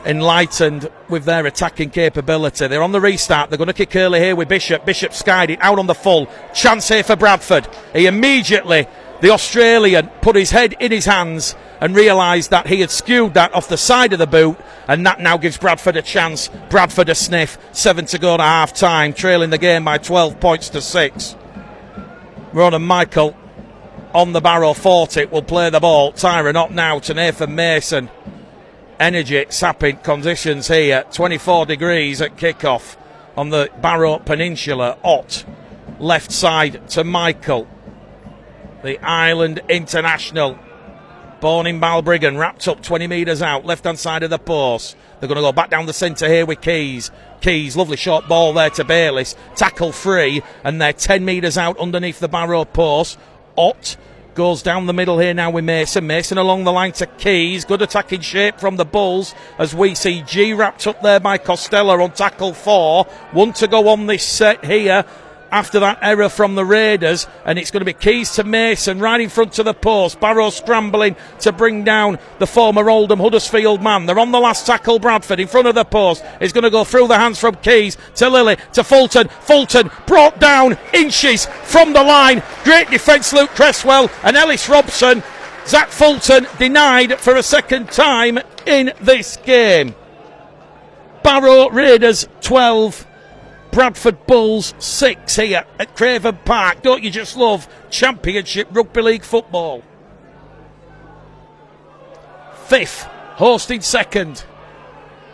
Speaker 1: enlightened with their attacking capability. They're on the restart. They're going to kick early here with Bishop. Bishop skied it out on the full. Chance here for Bradford. He immediately, the Australian, put his head in his hands and realised that he had skewed that off the side of the boot, and that now gives Bradford a chance. Bradford a sniff. 7 to go to half time, trailing the game by 12 points to 6. Ronan Michael on the Barrow 40 will play the ball. Tyron up now to Nathan Mason. Energy sapping conditions here. 24 degrees at kickoff on the Barrow Peninsula. Ott left side to Michael, the Ireland international, born in Balbriggan, wrapped up 20 metres out, left hand side of the post. They're going to go back down the centre here with Keys. Keys, lovely short ball there to Bayliss. Tackle free, and they're 10 metres out underneath the Barrow post. Ott goes down the middle here now with Mason. Mason along the line to Keys. Good attacking shape from the Bulls as we see G wrapped up there by Costello on tackle 4. 1 to go on this set here after that error from the Raiders, and it's going to be Keys to Mason right in front of the post. Barrow scrambling to bring down the former Oldham Huddersfield man. They're on the last tackle. Bradford in front of the post is going to go through the hands from Keys to Lilly to Fulton. Fulton brought down inches from the line. Great defence, Luke Cresswell and Ellis Robson. Zach Fulton denied for a second time in this game. Barrow Raiders 12, Bradford Bulls 6 here at Craven Park. Don't you just love Championship Rugby League football? 5th, hosting 2nd,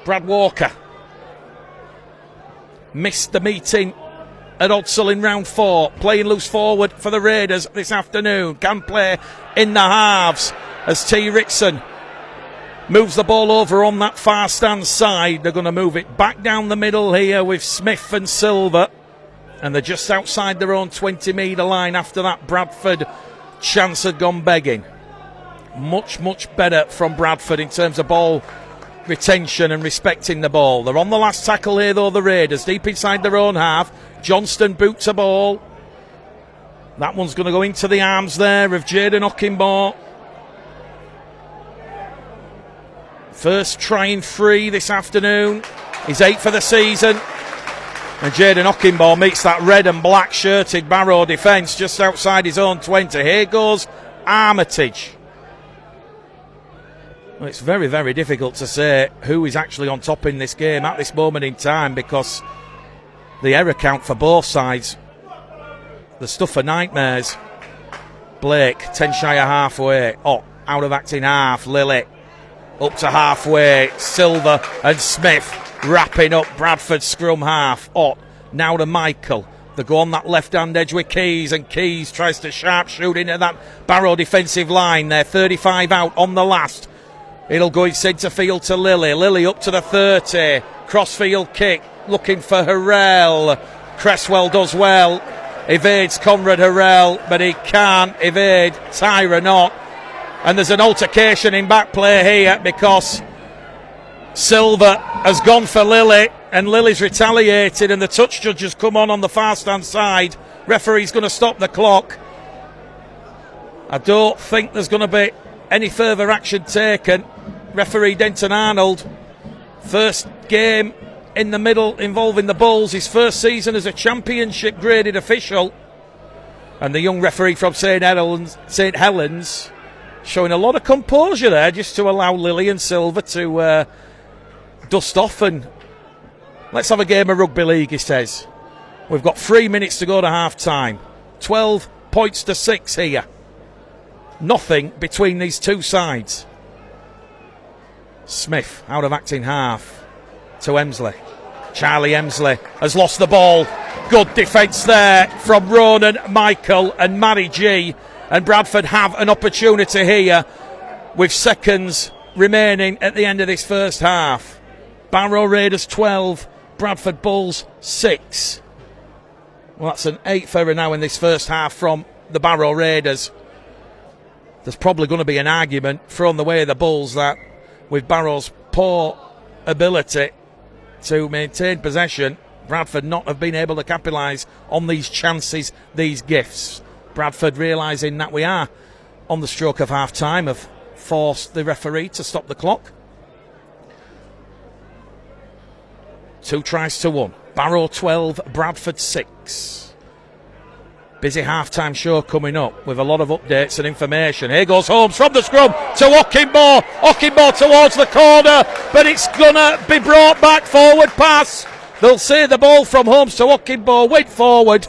Speaker 1: Brad Walker. Missed the meeting at Odsall in round 4. Playing loose forward for the Raiders this afternoon. Can play in the halves as T. Ritson moves the ball over on that far stand side. They're going to move it back down the middle here with Smith and Silver. And they're just outside their own 20-metre line after that Bradford chance had gone begging. Much, much better from Bradford in terms of ball retention and respecting the ball. They're on the last tackle here, though, the Raiders, deep inside their own half. Johnston boots a ball. That one's going to go into the arms there of Jaden Ockimbaugh. First trying free this afternoon. He's 8 for the season. And Jaden Ockimbaugh meets that red and black shirted Barrow defence just outside his own 20. Here goes Armitage. Well, it's very, very difficult to say who is actually on top in this game at this moment in time, because the error count for both sides, the stuff for nightmares. Blake, 10 shy of halfway. Oh, out of acting half. Lilly up to halfway. Silver and Smith wrapping up Bradford's scrum half. Oh, now to Michael. They go on that left-hand edge with Keys, and Keys tries to sharp shoot into that Barrow defensive line. They're 35 out on the last. It'll go in centre field to Lilly. Lilly up to the 30. Crossfield kick looking for Harrell. Cresswell does well. evades Conrad Harrell, but he can't evade Tyra Knott. And there's an altercation in back play here because Silver has gone for Lily, and Lily's retaliated, and the touch judge has come on the far stand side. Referee's going to stop the clock. I don't think there's going to be any further action taken. Referee Denton Arnold, first game in the middle involving the Bulls, his first season as a championship graded official, and the young referee from St Helens showing a lot of composure there just to allow Lily and Silver to dust off and let's have a game of rugby league, he says. We've got 3 minutes to go to half time. 12 points to 6 here. Nothing between these two sides. Smith out of acting half to Emsley. Charlie Emsley has lost the ball. Good defence there from Ronan, Michael and Matty G. And Bradford have an opportunity here with seconds remaining at the end of this first half. Barrow Raiders 12, Bradford Bulls 6. Well, that's an 8th error now in this first half from the Barrow Raiders. There's probably going to be an argument from the way of the Bulls that with Barrow's poor ability to maintain possession, Bradford not have been able to capitalise on these chances, these gifts. Bradford, realising that we are on the stroke of half time, have forced the referee to stop the clock. 2 tries to 1. Barrow 12, Bradford 6. Busy half-time show coming up with a lot of updates and information. Here goes Holmes from the scrum to Okinbo. Okinbo towards the corner, but it's going to be brought back. Forward pass. They'll see the ball from Holmes to Okinbo. Wait forward.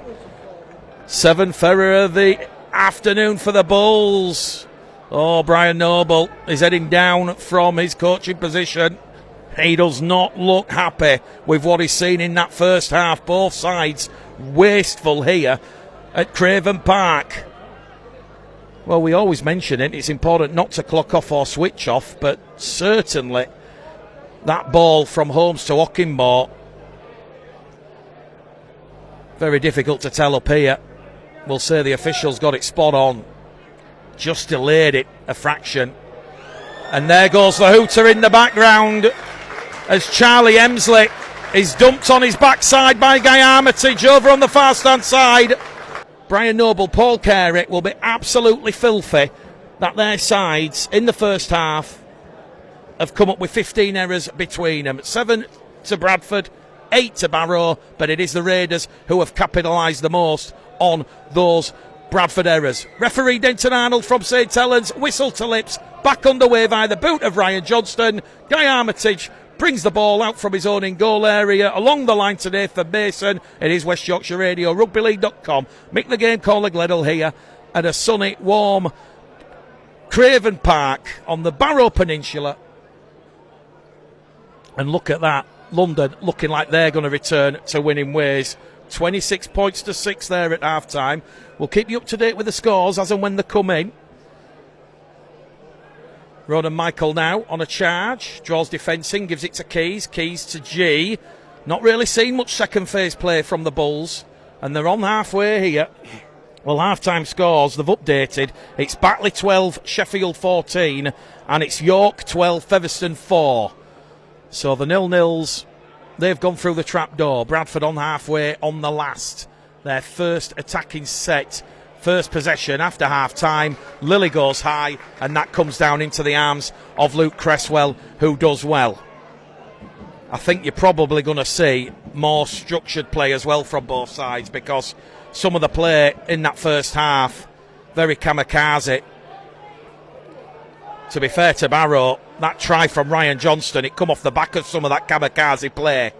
Speaker 1: 7th error of the afternoon for the Bulls. Oh, Brian Noble is heading down from his coaching position. He does not look happy with what he's seen in that first half. Both sides wasteful here at Craven Park. Well, we always mention it. It's important not to clock off or switch off, but certainly that ball from Holmes to Okinbo, very difficult to tell up here. We'll say the officials got it spot on. Just delayed it a fraction. And there goes the hooter in the background as Charlie Emsley is dumped on his backside by Guy Armitage over on the far stand side. Brian Noble, Paul Carey will be absolutely filthy that their sides in the first half have come up with 15 errors between them. 7 to Bradford, 8 to Barrow, but it is the Raiders who have capitalised the most on those Bradford errors. Referee Denton Arnold from St Helens, whistle to lips, back underway via the boot of Ryan Johnston. Guy Armitage brings the ball out from his own in-goal area along the line today for Mason. It is West Yorkshire Radio, rugbyleague.com. Mick the Game caller Gleddle here at a sunny, warm Craven Park on the Barrow Peninsula. And look at that, London looking like they're going to return to winning ways. 26 points to 6 there at half-time. We'll keep you up to date with the scores as and when they come in. Ronan Michael now on a charge. Draws defence in, gives it to Keys. Keys to G. Not really seen much second phase play from the Bulls. And they're on halfway here. Well, half-time scores, they've updated. It's Batley 12, Sheffield 14. And it's York 12, Featherstone 4. So the 0-0s, they've gone through the trapdoor. Bradford on halfway on the last. Their first attacking set. First possession after half-time. Lily goes high, and that comes down into the arms of Luke Cresswell, who does well. I think you're probably going to see more structured play as well from both sides, because some of the play in that first half, very kamikaze. To be fair to Barrow, that try from Ryan Johnston, it come off the back of some of that kamikaze play.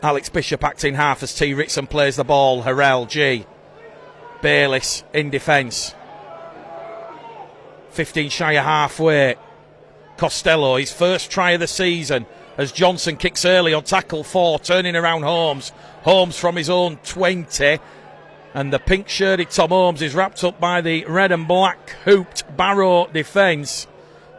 Speaker 1: Alex Bishop acting half as T. Ritson plays the ball. Harrell, G. Bayliss in defence. 15 shy of halfway. Costello, his first try of the season, as Johnson kicks early on tackle 4, turning around Holmes. Holmes from his own 20. And the pink-shirted Tom Holmes is wrapped up by the red and black hooped Barrow defence.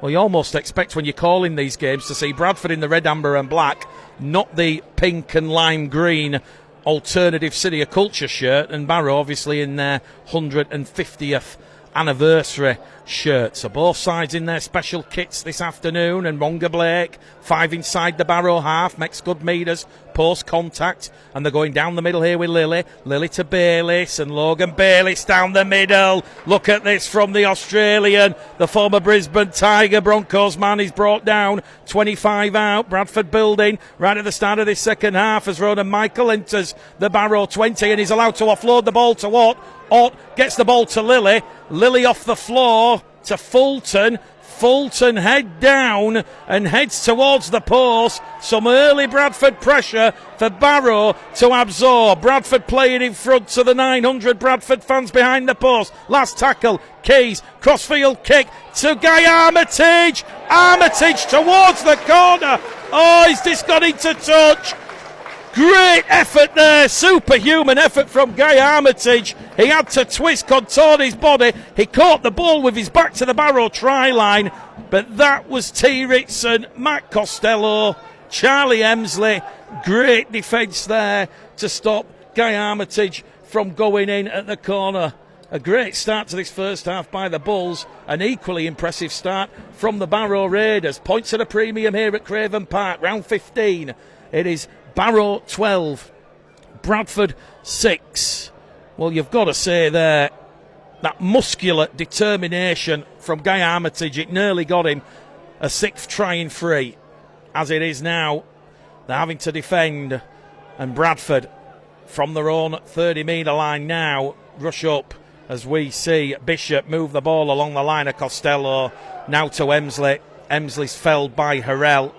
Speaker 1: Well, you almost expect when you're calling these games to see Bradford in the red, amber and black, not the pink and lime green alternative city of culture shirt, and Barrow obviously in their 150th anniversary shirt. So both sides in their special kits this afternoon, and Wonga Blake, 5 inside the Barrow half, makes good meters, post contact, and they're going down the middle here with Lily to Bayliss, and Logan Bayliss down the middle. Look at this from the Australian, the former Brisbane Tiger Broncos man. He's brought down, 25 out. Bradford building right at the start of this second half as Ronan Michael enters the Barrow 20, and he's allowed to offload the ball to Ott. Ott gets the ball to Lily. Lily off the floor to Fulton. Fulton head down and heads towards the post. Some early Bradford pressure for Barrow to absorb. Bradford playing in front to the 900 Bradford fans behind the post. Last tackle, Keys, crossfield kick to Guy Armitage. Armitage towards the corner. Oh, he's just got into touch. Great effort there, superhuman effort from Guy Armitage. He had to twist, contort his body. He caught the ball with his back to the Barrow try line, but that was T. Ritson, Matt Costello, Charlie Emsley. Great defence there to stop Guy Armitage from going in at the corner. A great start to this first half by the Bulls. An equally impressive start from the Barrow Raiders. Points at a premium here at Craven Park, round 15. It is Barrow 12, Bradford 6. Well, you've got to say there, that muscular determination from Guy Armitage, it nearly got him a 6th trying free. As it is now, they're having to defend, and Bradford from their own 30-metre line now rush up as we see Bishop move the ball along the line of Costello, now to Emsley. Emsley's felled by Harrell.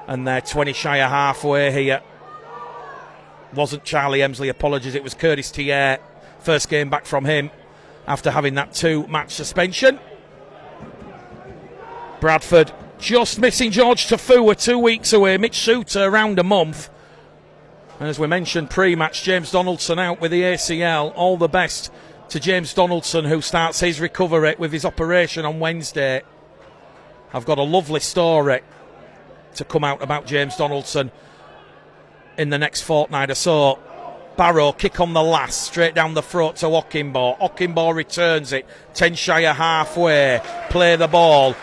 Speaker 1: And they're 20 shy of halfway here. Wasn't Charlie Emsley, apologies, it was Curtis Thier. First game back from him after having that 2-match suspension. Bradford just missing George Tafua 2 weeks away. Mitch Suter around a month. And as we mentioned pre-match, James Donaldson out with the ACL. All the best to James Donaldson, who starts his recovery with his operation on Wednesday. I've got a lovely story to come out about James Donaldson in the next fortnight or so. Barrow kick on the last, straight down the throat to Ockenbaugh. Ockenbaugh returns it, 10 shy of halfway, play the ball.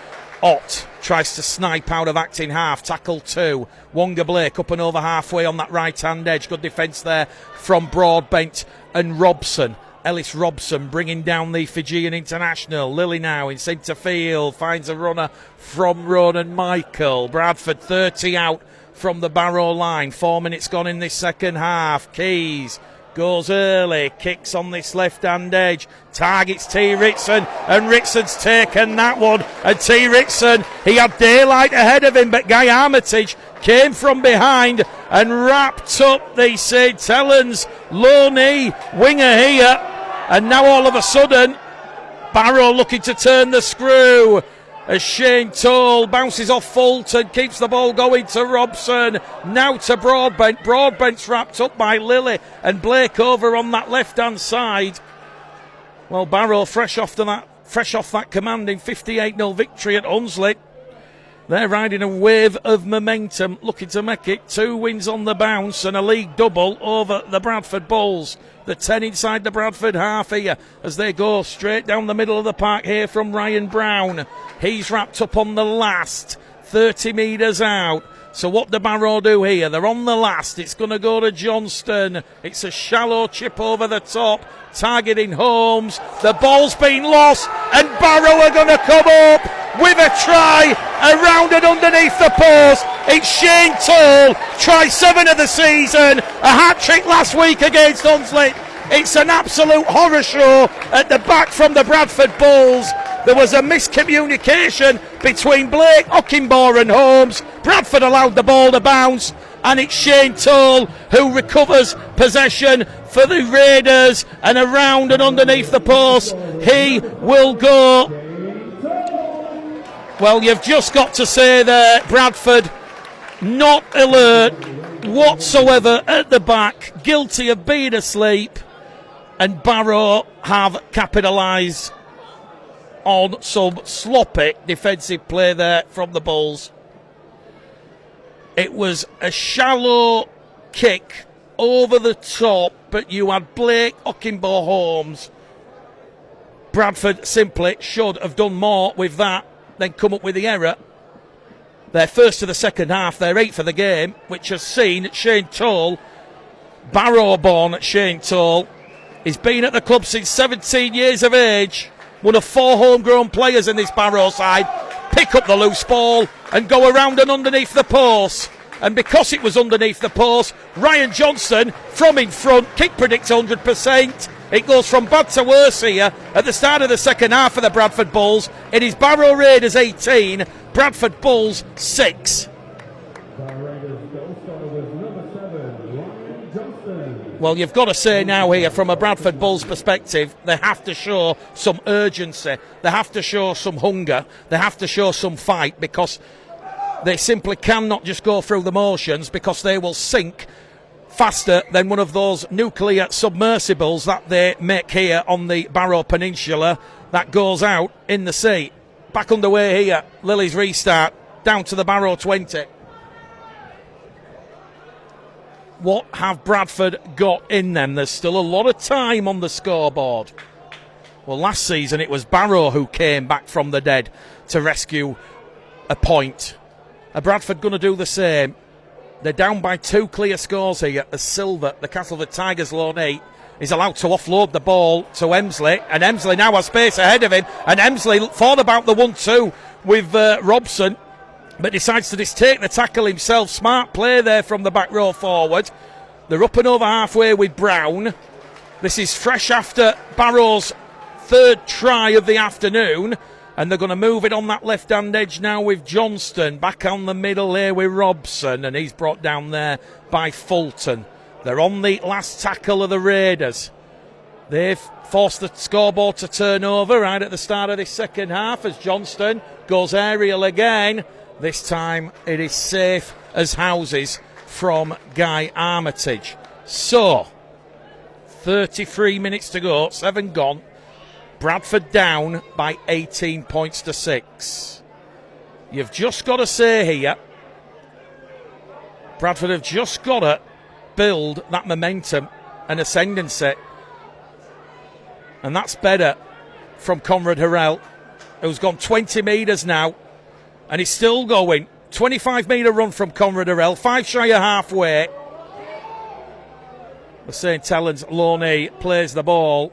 Speaker 1: Ott tries to snipe out of acting half, tackle 2. Wonga Blake up and over halfway on that right hand edge. Good defence there from Broadbent and Robson. Ellis Robson bringing down the Fijian international. Lily now in centre field, finds a runner from Ronan Michael. Bradford 30 out from the Barrow line. 4 minutes gone in this second half. Keys goes early, kicks on this left-hand edge, targets T. Ritson, and Ritson's taken that one. And T. Ritson, he had daylight ahead of him, but Guy Armitage came from behind and wrapped up the St. Helens low knee winger here. And now all of a sudden, Barrow looking to turn the screw as Shane Toll bounces off Fulton, keeps the ball going to Robson, now to Broadbent. Broadbent's wrapped up by Lilly and Blake over on that left-hand side. Well, Barrow fresh off that commanding 58-0 victory at Hunslet. They're riding a wave of momentum, looking to make it 2 wins on the bounce and a league double over the Bradford Bulls. The 10 inside the Bradford half here as they go straight down the middle of the park here from Ryan Brown. He's wrapped up on the last, 30 metres out. So what do Barrow do here? They're on the last. It's going to go to Johnston. It's a shallow chip over the top, targeting Holmes. The ball's been lost, and Barrow are going to come up with a try around and underneath the post. It's Shane Toll, try 7 of the season, a hat-trick last week against Hunslet. It's an absolute horror show at the back from the Bradford Bulls. There was a miscommunication between Blake, Ockenbaugh and Holmes. Bradford allowed the ball to bounce, and it's Shane Toll who recovers possession for the Raiders, and around and underneath the post he will go. Well, you've just got to say there, Bradford not alert whatsoever at the back, guilty of being asleep, and Barrow have capitalised on some sloppy defensive play there from the Bulls. It was a shallow kick over the top, but you had Blake Ockimbo Holmes. Bradford simply should have done more with that than come up with the error. They're first of the second half, they're 8th of the game, which has seen Shane Toll, Barrow-born Shane Toll. He's been at the club since 17 years of age, one of 4 homegrown players in this Barrow side, pick up the loose ball and go around and underneath the post. And because it was underneath the post, Ryan Johnston from in front, kick predicts 100%. It goes from bad to worse here at the start of the second half for the Bradford Bulls. It is Barrow Raiders 18, Bradford Bulls 6. Well, you've got to say now here, from a Bradford Bulls perspective, they have to show some urgency. They have to show some hunger. They have to show some fight, because they simply cannot just go through the motions, because they will sink faster than one of those nuclear submersibles that they make here on the Barrow Peninsula that goes out in the sea. Back underway here, Lily's restart, down to the Barrow 20. What have Bradford got in them? There's still a lot of time on the scoreboard. Well, last season it was Barrow who came back from the dead to rescue a point. Are Bradford going to do the same? They're down by 2 clear scores here as Silver, the Castleford Tigers lone 8, is allowed to offload the ball to Emsley, and Emsley now has space ahead of him, and Emsley thought about the 1-2 with Robson, but decides to just take the tackle himself. Smart play there from the back row forward. They're up and over halfway with Brown. This is fresh after Barrow's 3rd try of the afternoon, and they're going to move it on that left-hand edge now with Johnston. Back on the middle here with Robson, and he's brought down there by Fulton. They're on the last tackle of the Raiders. They've forced the scoreboard to turn over right at the start of this second half as Johnston goes aerial again. This time it is safe as houses from Guy Armitage. So, 33 minutes to go, 7 gone. Bradford down by 18 points to 6. You've just got to say here, Bradford have just got to build that momentum and ascendancy. And that's better from Conrad Harrell, who's gone 20 metres now, and he's still going. 25-metre run from Conrad Harrell, 5 shy of halfway. The St. Helens Loney plays the ball.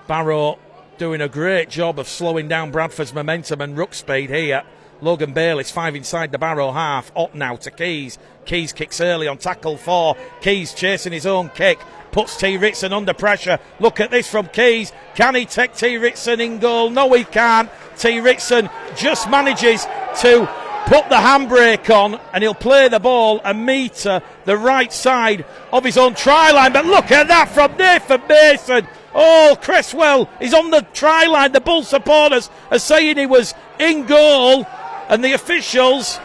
Speaker 1: Barrow doing a great job of slowing down Bradford's momentum and ruck speed here. Logan Bayliss 5 inside the Barrow half. Up now to Keys. Keys kicks early on tackle 4. Keys chasing his own kick. Puts T. Ritson under pressure. Look at this from Keys. Can he take T. Ritson in goal? No, he can't. T. Ritson just manages to put the handbrake on, and he'll play the ball a metre the right side of his own try line. But look at that from Nathan Mason. Oh, Cresswell is on the try line. The Bull supporters are saying he was in goal, and the officials,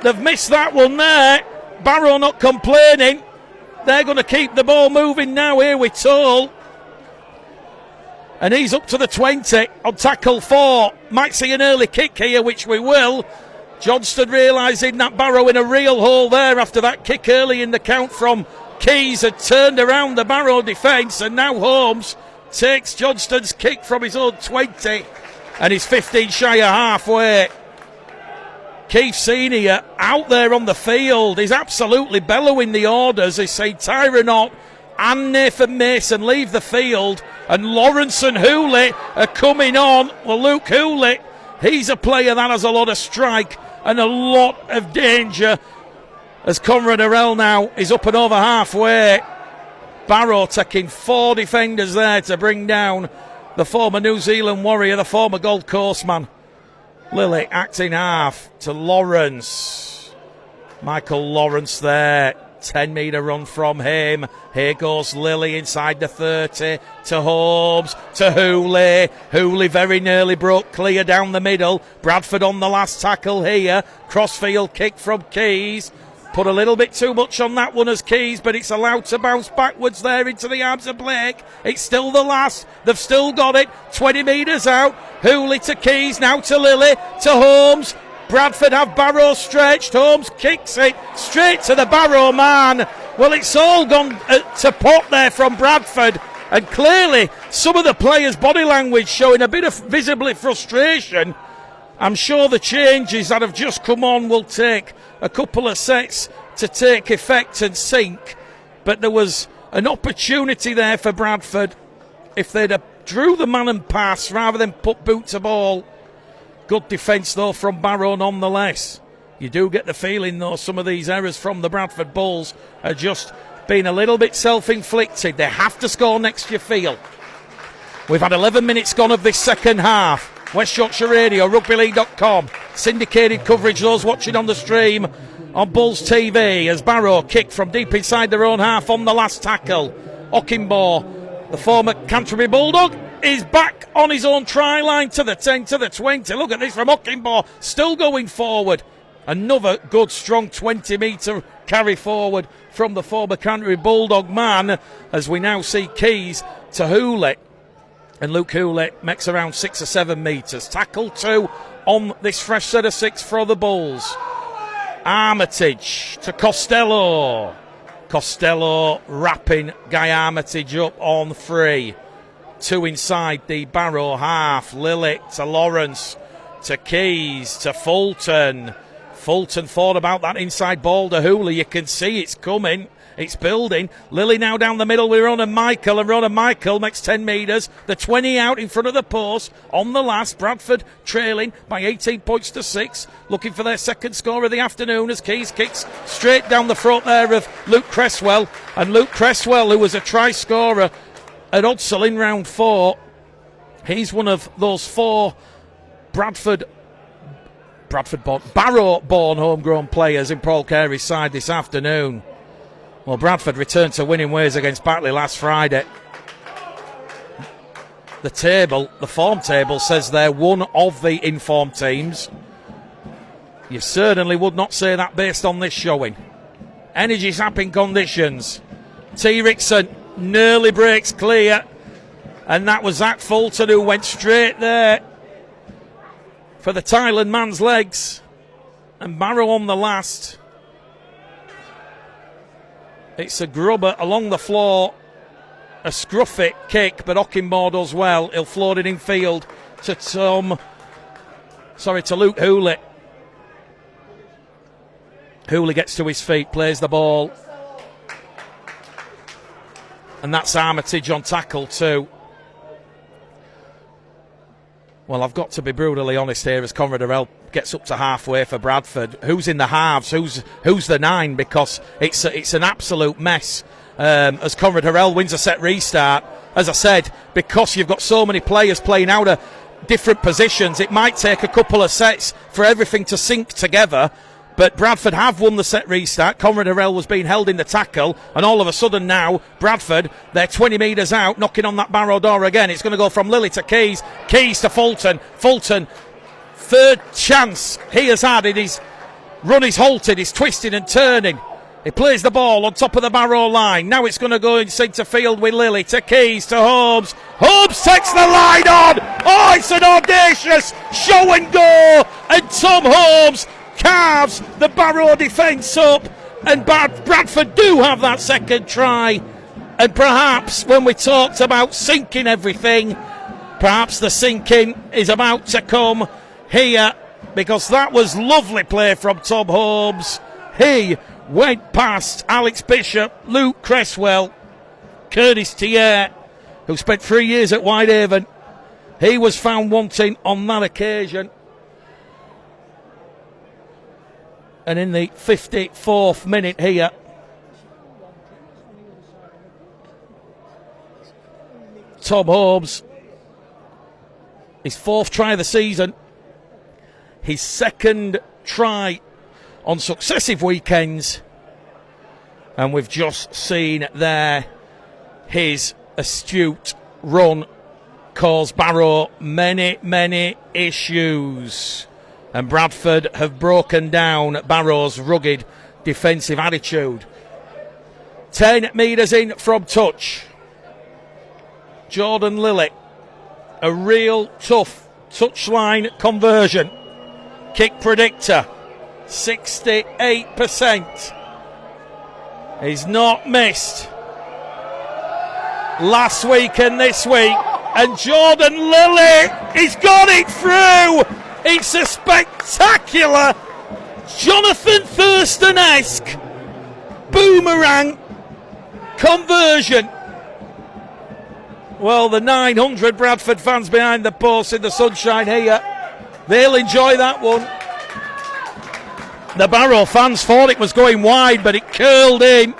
Speaker 1: they've missed that one there. Barrow not complaining. They're going to keep the ball moving now here with Toll. And he's up to the 20 on tackle 4. Might see an early kick here, which we will. Johnston realising that Barrow in a real hole there after that kick early in the count from Keys had turned around the Barrow defence, and now Holmes takes Johnston's kick from his own 20 and he's 15 shy of halfway. Keith Senior out there on the field. He's absolutely bellowing the orders. He's saying Tyron Ott and Nathan Mason leave the field, and Lawrence and Hooley are coming on. Well, Luke Hooley, he's a player that has a lot of strike and a lot of danger, as Conrad Harrell now is up and over halfway. Barrow taking 4 defenders there to bring down the former New Zealand Warrior, the former Gold Coast man. Lilly acting half to Lawrence. Michael Lawrence there. 10-metre run from him. Here goes Lilly inside the 30 to Holmes, to Hooley. Hooley very nearly broke clear down the middle. Bradford on the last tackle here. Crossfield kick from Keys. Put a little bit too much on that one as Keys, but it's allowed to bounce backwards there into the arms of Blake. It's still the last. They've still got it. 20 metres out. Hooley to Keys, now to Lilly, to Holmes. Bradford have Barrow stretched. Holmes kicks it straight to the Barrow man. Well, it's all gone to pot there from Bradford, and clearly some of the players' body language showing a bit of visibly frustration. I'm sure the changes that have just come on will take a couple of sets to take effect and sink, but there was an opportunity there for Bradford. If they'd have drew the man and pass rather than put boot to ball. Good defence though from Barrow nonetheless. You do get the feeling though some of these errors from the Bradford Bulls are just being a little bit self-inflicted. They have to score next, you feel. We've had 11 minutes gone of this second half. West Yorkshire Radio, rugbyleague.com, syndicated coverage, those watching on the stream on Bulls TV, as Barrow kicked from deep inside their own half on the last tackle. Ockimbaugh, the former Canterbury Bulldog, is back on his own try line to the 10, to the 20. Look at this from Ockimbaugh, still going forward. Another good, strong 20-metre carry forward from the former Canterbury Bulldog man, as we now see keys to Hooley. And Luke Hooley makes around 6 or 7 metres. Tackle 2 on this fresh set of 6 for the Bulls. Armitage to Costello. Costello wrapping Guy Armitage up on 3. 2 inside the Barrow half. Lily to Lawrence, to Keys, to Fulton. Fulton thought about that inside ball to Hooley. You can see it's coming. It's building. Lily now down the middle with Ronan Michael, and Ronan Michael makes 10 metres. The 20 out in front of the post on the last. Bradford trailing by 18 points to 6. Looking for their second score of the afternoon as Keys kicks straight down the front there of Luke Cresswell. And Luke Cresswell, who was a try scorer at Odsall in round 4, he's one of those 4 Barrow-born homegrown players in Paul Carey's side this afternoon. Well, Bradford returned to winning ways against Batley last Friday. The form table says they're one of the informed teams. You certainly would not say that based on this showing. Energy sapping conditions. T. Rickson nearly breaks clear, and that was Zach Fulton who went straight there for the Thailand man's legs, and Barrow on the last. It's a grubber along the floor, a scruffy kick, but Ockimbaugh does well. He'll float it in field to Luke Hooley. Hooley gets to his feet, plays the ball, and that's Armitage on tackle 2. Well, I've got to be brutally honest here as Conrad Harrell gets up to halfway for Bradford. Who's in the halves? Who's the 9? Because it's an absolute mess. As Conrad Harrell wins a set restart, as I said, because you've got so many players playing out of different positions, it might take a couple of sets for everything to sync together. But Bradford have won the set restart. Conrad Harrell was being held in the tackle, and all of a sudden now, Bradford, they're 20 metres out, knocking on that Barrow door again. It's going to go from Lily to Keys, Keys to Fulton. Fulton, third chance he has had in his run. He's halted, he's twisting and turning. He plays the ball on top of the Barrow line. Now it's going to go in centre field with Lily to Keys to Holmes. Holmes takes the line on. Oh, it's an audacious show and go, and Tom Holmes carves the Barrow defence up, and Bradford do have that second try. And perhaps when we talked about sinking everything, perhaps the sinking is about to come here, because that was lovely play from Tom Holmes. He went past Alex Bishop, Luke Cresswell, Curtis Thier, who spent 3 years at Whitehaven. He was found wanting on that occasion. And in the 54th minute here, Tom Holmes, his 4th try of the season, his 2nd try on successive weekends, and we've just seen there his astute run cause Barrow many issues. And Bradford have broken down Barrow's rugged defensive attitude. 10 metres in from touch. Jordan Lilly, a real tough touchline conversion. Kick predictor, 68%. He's not missed last week and this week. And Jordan Lilly, he's got it through. It's a spectacular Jonathan Thurston-esque boomerang conversion. Well, the 900 Bradford fans behind the post in the sunshine here, they'll enjoy that one. The Barrow fans thought it was going wide, but it curled in,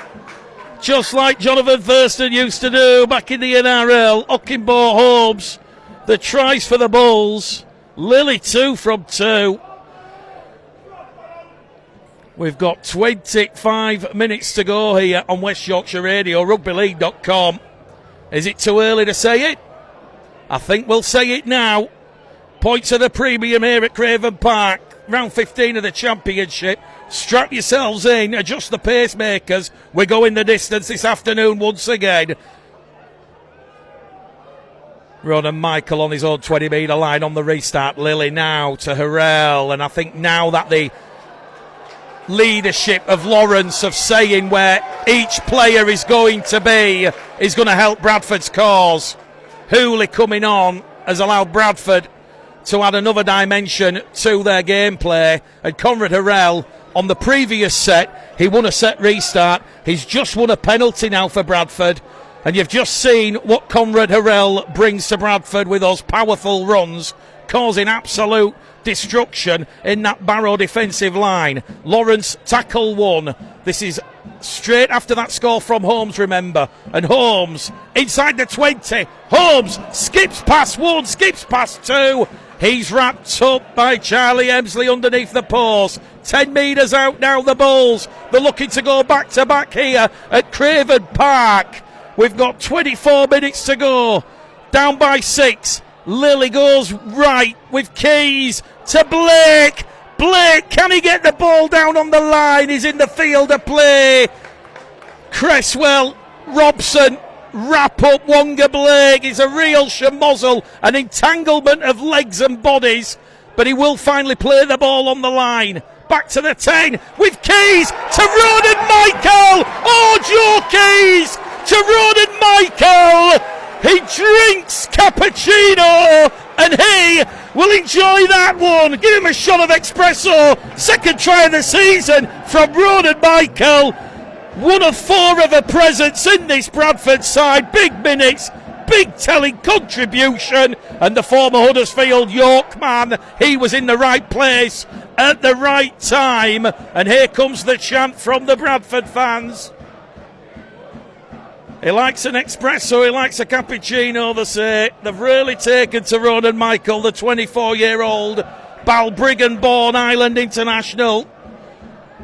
Speaker 1: just like Jonathan Thurston used to do back in the NRL. Ockimbo Holmes, the tries for the Bulls. Lilly 2 from 2. We've got 25 minutes to go here on West Yorkshire Radio, rugbyleague.com. Is it too early to say it? I think we'll say it now. Points of the premium here at Craven Park. Round 15 of the championship. Strap yourselves in, adjust the pacemakers. We're going the distance this afternoon once again. Ronan Michael on his own 20-metre line on the restart. Lilly now to Harrell. And I think now that the leadership of Lawrence of saying where each player is going to be is going to help Bradford's cause. Hooley coming on has allowed Bradford to add another dimension to their gameplay. And Conrad Harrell, on the previous set, he won a set restart. He's just won a penalty now for Bradford. And you've just seen what Conrad Harrell brings to Bradford with those powerful runs, causing absolute destruction in that Barrow defensive line. Lawrence, tackle 1. This is straight after that score from Holmes, remember. And Holmes, inside the 20. Holmes skips past 1, skips past 2. He's wrapped up by Charlie Emsley underneath the post. 10 metres out now, the Bulls. They're looking to go back-to-back here at Craven Park. We've got 24 minutes to go. Down by 6. Lilly goes right with Keys to Blake. Blake, can he get the ball down on the line? He's in the field of play. Cresswell, Robson, wrap up Wonga Blake. He's a real schmozzle, an entanglement of legs and bodies, but he will finally play the ball on the line. Back to the 10 with Keys to Ronan Michael. Oh, Joe Keys to Ronan Michael. He drinks cappuccino and he will enjoy that one. Give him a shot of espresso. Second try of the season from Ronan Michael. One of 4 of her presence in this Bradford side. Big minutes, big telling contribution. And the former Huddersfield York man, he was in the right place at the right time. And here comes the chant from the Bradford fans. He likes an espresso, he likes a cappuccino, they say. They've really taken to Ronan Michael, the 24-year-old Balbriggan-born Island international.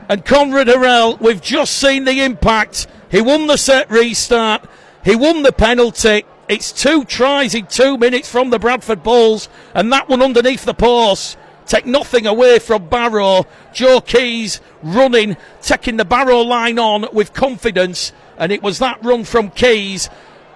Speaker 1: And Conrad Harrell, we've just seen the impact. He won the set restart, he won the penalty. It's 2 tries in 2 minutes from the Bradford Bulls, and that one underneath the post. Take nothing away from Barrow. Joe Keys running, taking the Barrow line on with confidence. And it was that run from Keys,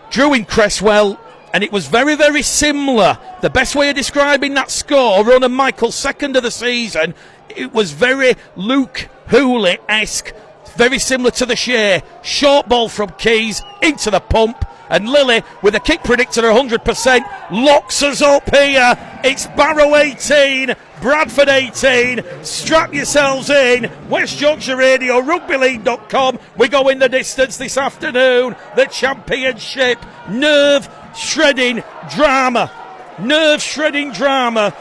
Speaker 1: drew in Cresswell, and it was very, very similar. The best way of describing that score, Ronan Michael's second of the season, it was very Luke Hooley-esque, very similar to the Shea. Short ball from Keys into the pump, and Lilly, with a kick predictor 100%, locks us up here. It's Barrow 18, Bradford 18. Strap yourselves in. West Yorkshire Radio, rugbyleague.com. We go in the distance this afternoon. The championship. Nerve-shredding drama. Nerve-shredding drama.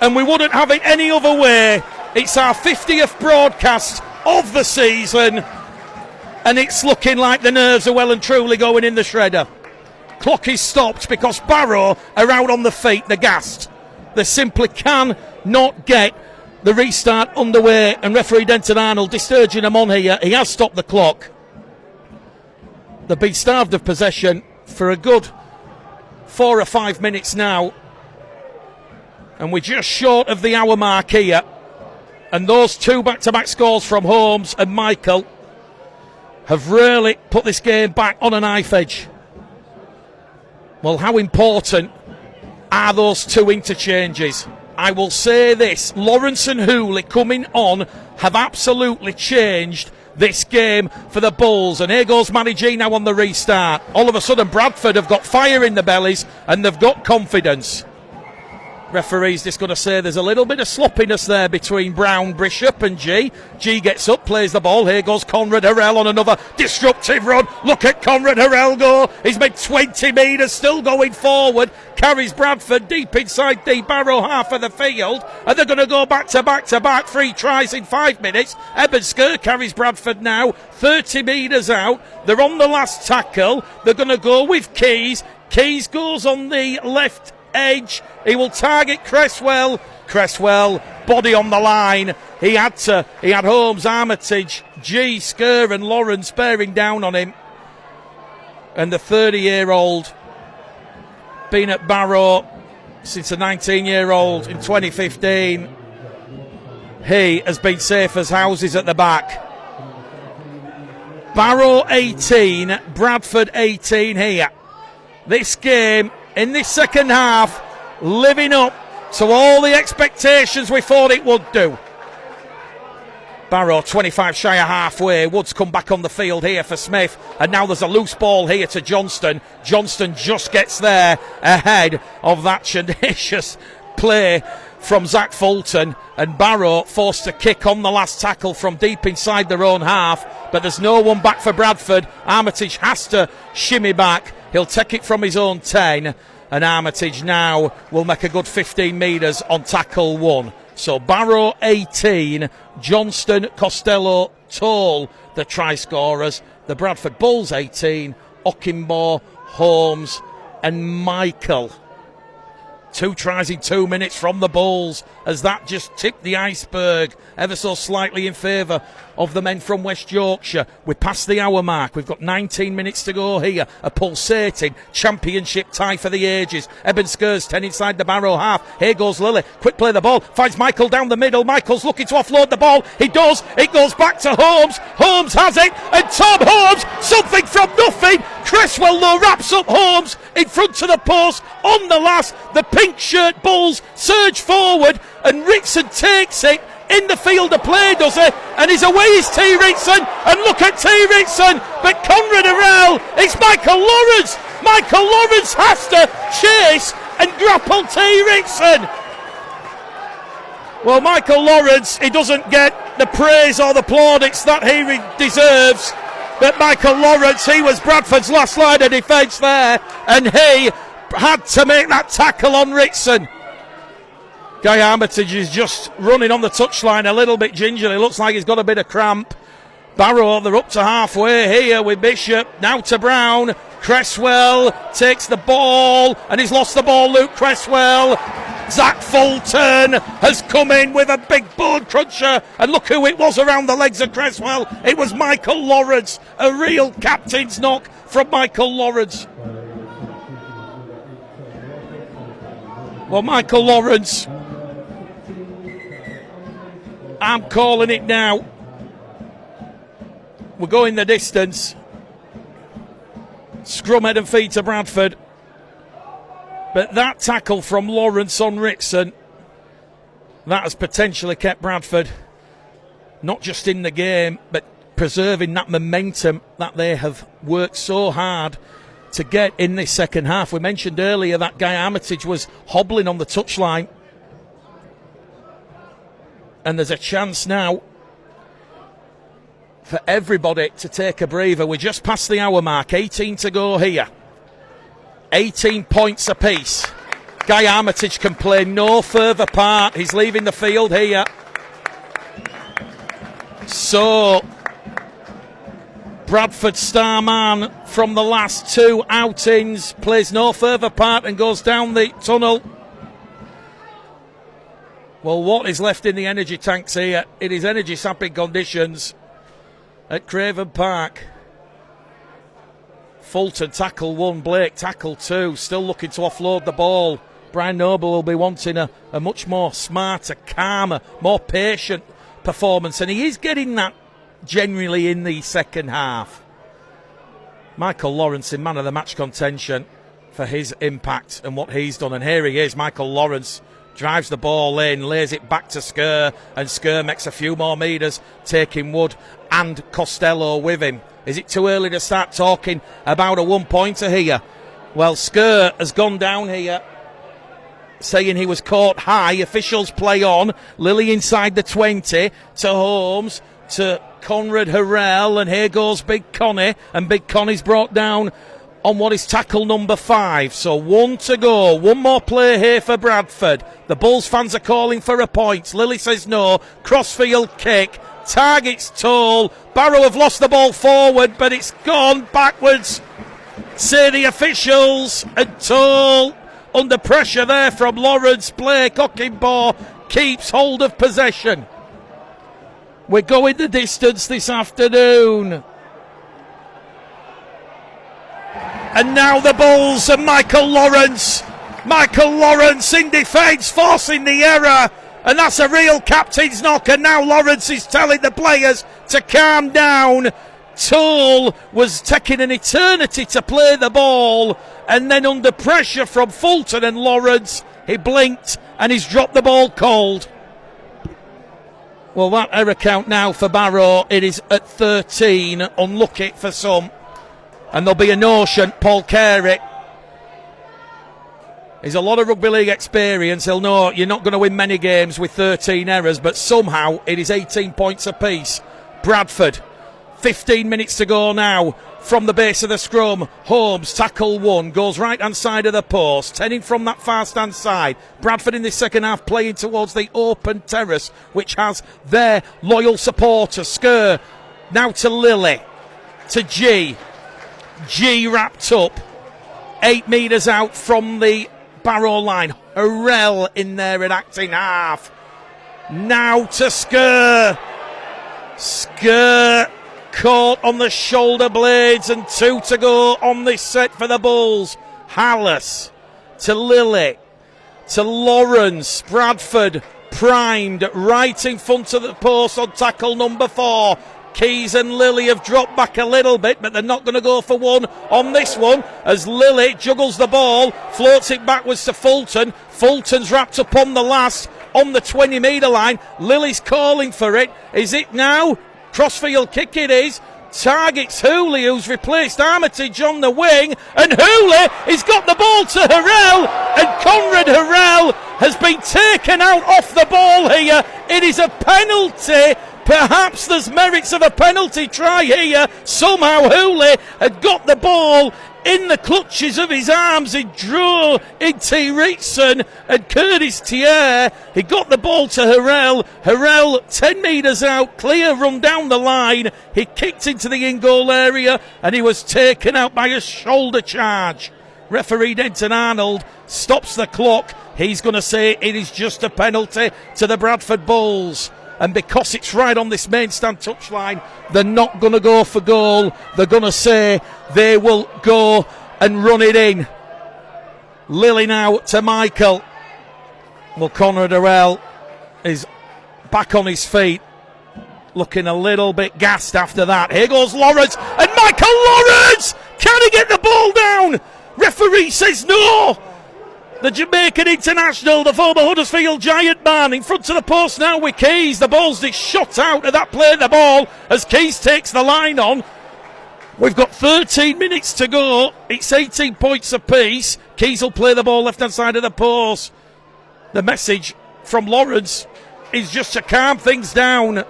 Speaker 1: And we wouldn't have it any other way. It's our 50th broadcast of the season. And it's looking like the nerves are well and truly going in the shredder. Clock is stopped because Barrow are out on the feet. They're gassed. They simply cannot get the restart underway. And referee Denton Arnold disturging them on here. He has stopped the clock. They've been starved of possession for a good 4 or 5 minutes now. And we're just short of the hour mark here. And those 2 back-to-back scores from Holmes and Michael have really put this game back on a knife edge. Well, how important are those 2 interchanges? I will say this, Lawrence and Hooley coming on have absolutely changed this game for the Bulls. And here goes Matty G now on the restart. All of a sudden Bradford have got fire in the bellies and they've got confidence. Referee's just going to say there's a little bit of sloppiness there between Brown, Bishop and G. G gets up, plays the ball. Here goes Conrad Harrell on another disruptive run. Look at Conrad Harrell go. He's made 20 metres, still going forward. Carries Bradford deep inside the Barrow half of the field. And they're going to go back to back to back. 3 tries in 5 minutes. Eben Skur carries Bradford now 30 metres out. They're on the last tackle. They're going to go with Keys. Keys goes on the left edge. He will target Cresswell. Cresswell, body on the line. He had Holmes, Armitage, G, Skur and Lawrence bearing down on him. And the 30-year-old, been at Barrow since a 19-year-old in 2015. He has been safe as houses at the back. Barrow 18, Bradford 18 here. This game, in this second half, living up to all the expectations we thought it would do. Barrow 25 shy of halfway. Woods come back on the field here for Smith. And now there's a loose ball here to Johnston. Johnston just gets there ahead of that tenacious play from Zach Fulton. And Barrow forced to kick on the last tackle from deep inside their own half. But there's no one back for Bradford. Armitage has to shimmy back. He'll take it from his own 10. And Armitage now will make a good 15 metres on tackle 1. So Barrow 18, Johnston, Costello, Toll, the try scorers. The Bradford Bulls 18, Ockimbo, Holmes and Michael. 2 tries in 2 minutes from the Bulls as that just tipped the iceberg ever so slightly in favour of the men from West Yorkshire. We're past the hour mark. We've got 19 minutes to go here. A pulsating championship tie for the ages. Eben Skur's 10 inside the Barrow half. Here goes Lilly. Quick play the ball. Finds Michael down the middle. Michael's looking to offload the ball. He does. It goes back to Holmes. Holmes has it. And Tom Holmes, something from nothing. Cresswell though wraps up Holmes in front of the post on the last. The pink shirt Bulls surge forward and Ritson takes it. In the field of play, does it? And he's away, is T. Ritson. And look at T. Ritson. But Conrad Harrell, it's Michael Lawrence. Michael Lawrence has to chase and grapple T. Ritson. Well, Michael Lawrence, he doesn't get the praise or the plaudits that he deserves. But Michael Lawrence, he was Bradford's last line of defence there. And he had to make that tackle on Ritson. Guy Armitage is just running on the touchline a little bit gingerly. Looks like he's got a bit of cramp. Barrow, they're up to halfway here with Bishop. Now to Brown. Cresswell takes the ball and he's lost the ball. Luke Cresswell. Zach Fulton has come in with a big bone cruncher. And look who it was around the legs of Cresswell. It was Michael Lawrence. A real captain's knock from Michael Lawrence. Well, Michael Lawrence, I'm calling it now. We're going the distance. Scrum head and feet to Bradford. But that tackle from Lawrence on Ritson, that has potentially kept Bradford not just in the game, but preserving that momentum that they have worked so hard to get in this second half. We mentioned earlier that Guy Armitage was hobbling on the touchline. And there's a chance now for everybody to take a breather. We're just past the hour mark. 18 to go here. 18 points apiece. Guy Armitage can play no further part. He's leaving the field here. So, Bradford star man from the last 2 outings plays no further part and goes down the tunnel. Well, what is left in the energy tanks here? It is energy sapping conditions at Craven Park. Fulton tackle 1, Blake tackle 2, still looking to offload the ball. Brian Noble will be wanting a much more smarter, calmer, more patient performance, and he is getting that generally in the second half. Michael Lawrence in man of the match contention for his impact and what he's done, and here he is, Michael Lawrence, drives the ball in, lays it back to Sker, and Sker makes a few more metres, taking Wood and Costello with him. Is it too early to start talking about a one-pointer here? Well, Sker has gone down here, saying he was caught high. Officials play on. Lilly inside the 20 to Holmes, to Conrad Harrell, and here goes Big Connie, and Big Connie's brought down on what is tackle number 5. So 1 to go. One more play here for Bradford. The Bulls fans are calling for a point. Lilly says no. Crossfield kick. Target's tall. Barrow have lost the ball forward, but it's gone backwards, say the officials. And Toll, under pressure there from Lawrence, Blake Ockimbaugh keeps hold of possession. We're going the distance this afternoon. And now the Bulls and Michael Lawrence. Michael Lawrence in defence, forcing the error. And that's a real captain's knock. And now Lawrence is telling the players to calm down. Toll was taking an eternity to play the ball. And then under pressure from Fulton and Lawrence, he blinked and he's dropped the ball cold. Well, that error count now for Barrow, it is at 13. Unlucky for some. And there'll be a notion, Paul Carey. He's a lot of rugby league experience. He'll know you're not going to win many games with 13 errors, but somehow it is 18 points apiece. Bradford, 15 minutes to go now from the base of the scrum. Holmes, tackle 1, goes right-hand side of the post, 10 in from that far-stand side. Bradford in the second half playing towards the open terrace, which has their loyal supporters. Sker now to Lilly, to G. G wrapped up, 8 metres out from the Barrow line. Harrell in there at acting half. Now to Sker. Sker caught on the shoulder blades, and 2 to go on this set for the Bulls. Hallis to Lilly, to Lawrence. Bradford primed right in front of the post on tackle number 4. Keys and Lilly have dropped back a little bit, but they're not going to go for one on this one, as Lilly juggles the ball, floats it backwards to Fulton. Fulton's wrapped up on the last, on the 20-metre line. Lilly's calling for it. Is it now? Crossfield kick it is. Targets Hooley, who's replaced Armitage on the wing, and Hooley has got the ball to Harrell, and Conrad Harrell has been taken out off the ball here. It is a penalty. Perhaps there's merits of a penalty try here. Somehow Hooley had got the ball in the clutches of his arms. He drew in T. Ritson and Curtis Thier. He got the ball to Harrell. Harrell 10 metres out, clear run down the line. He kicked into the in-goal area and he was taken out by a shoulder charge. Referee Denton Arnold stops the clock. He's going to say it is just a penalty to the Bradford Bulls. And because it's right on this main stand touchline, they're not going to go for goal. They're going to say they will go and run it in. Lilly now to Michael. Well, Conrad Harrell is back on his feet, looking a little bit gassed after that. Here goes Lawrence, and Michael Lawrence! Can he get the ball down? Referee says no. The Jamaican international, the former Huddersfield Giant man, in front of the post now with Keys. The ball's just shot out of that play, the ball, as Keys takes the line on. We've got 13 minutes to go. It's 18 points apiece. Keys will play the ball left-hand side of the post. The message from Lawrence is just to calm things down.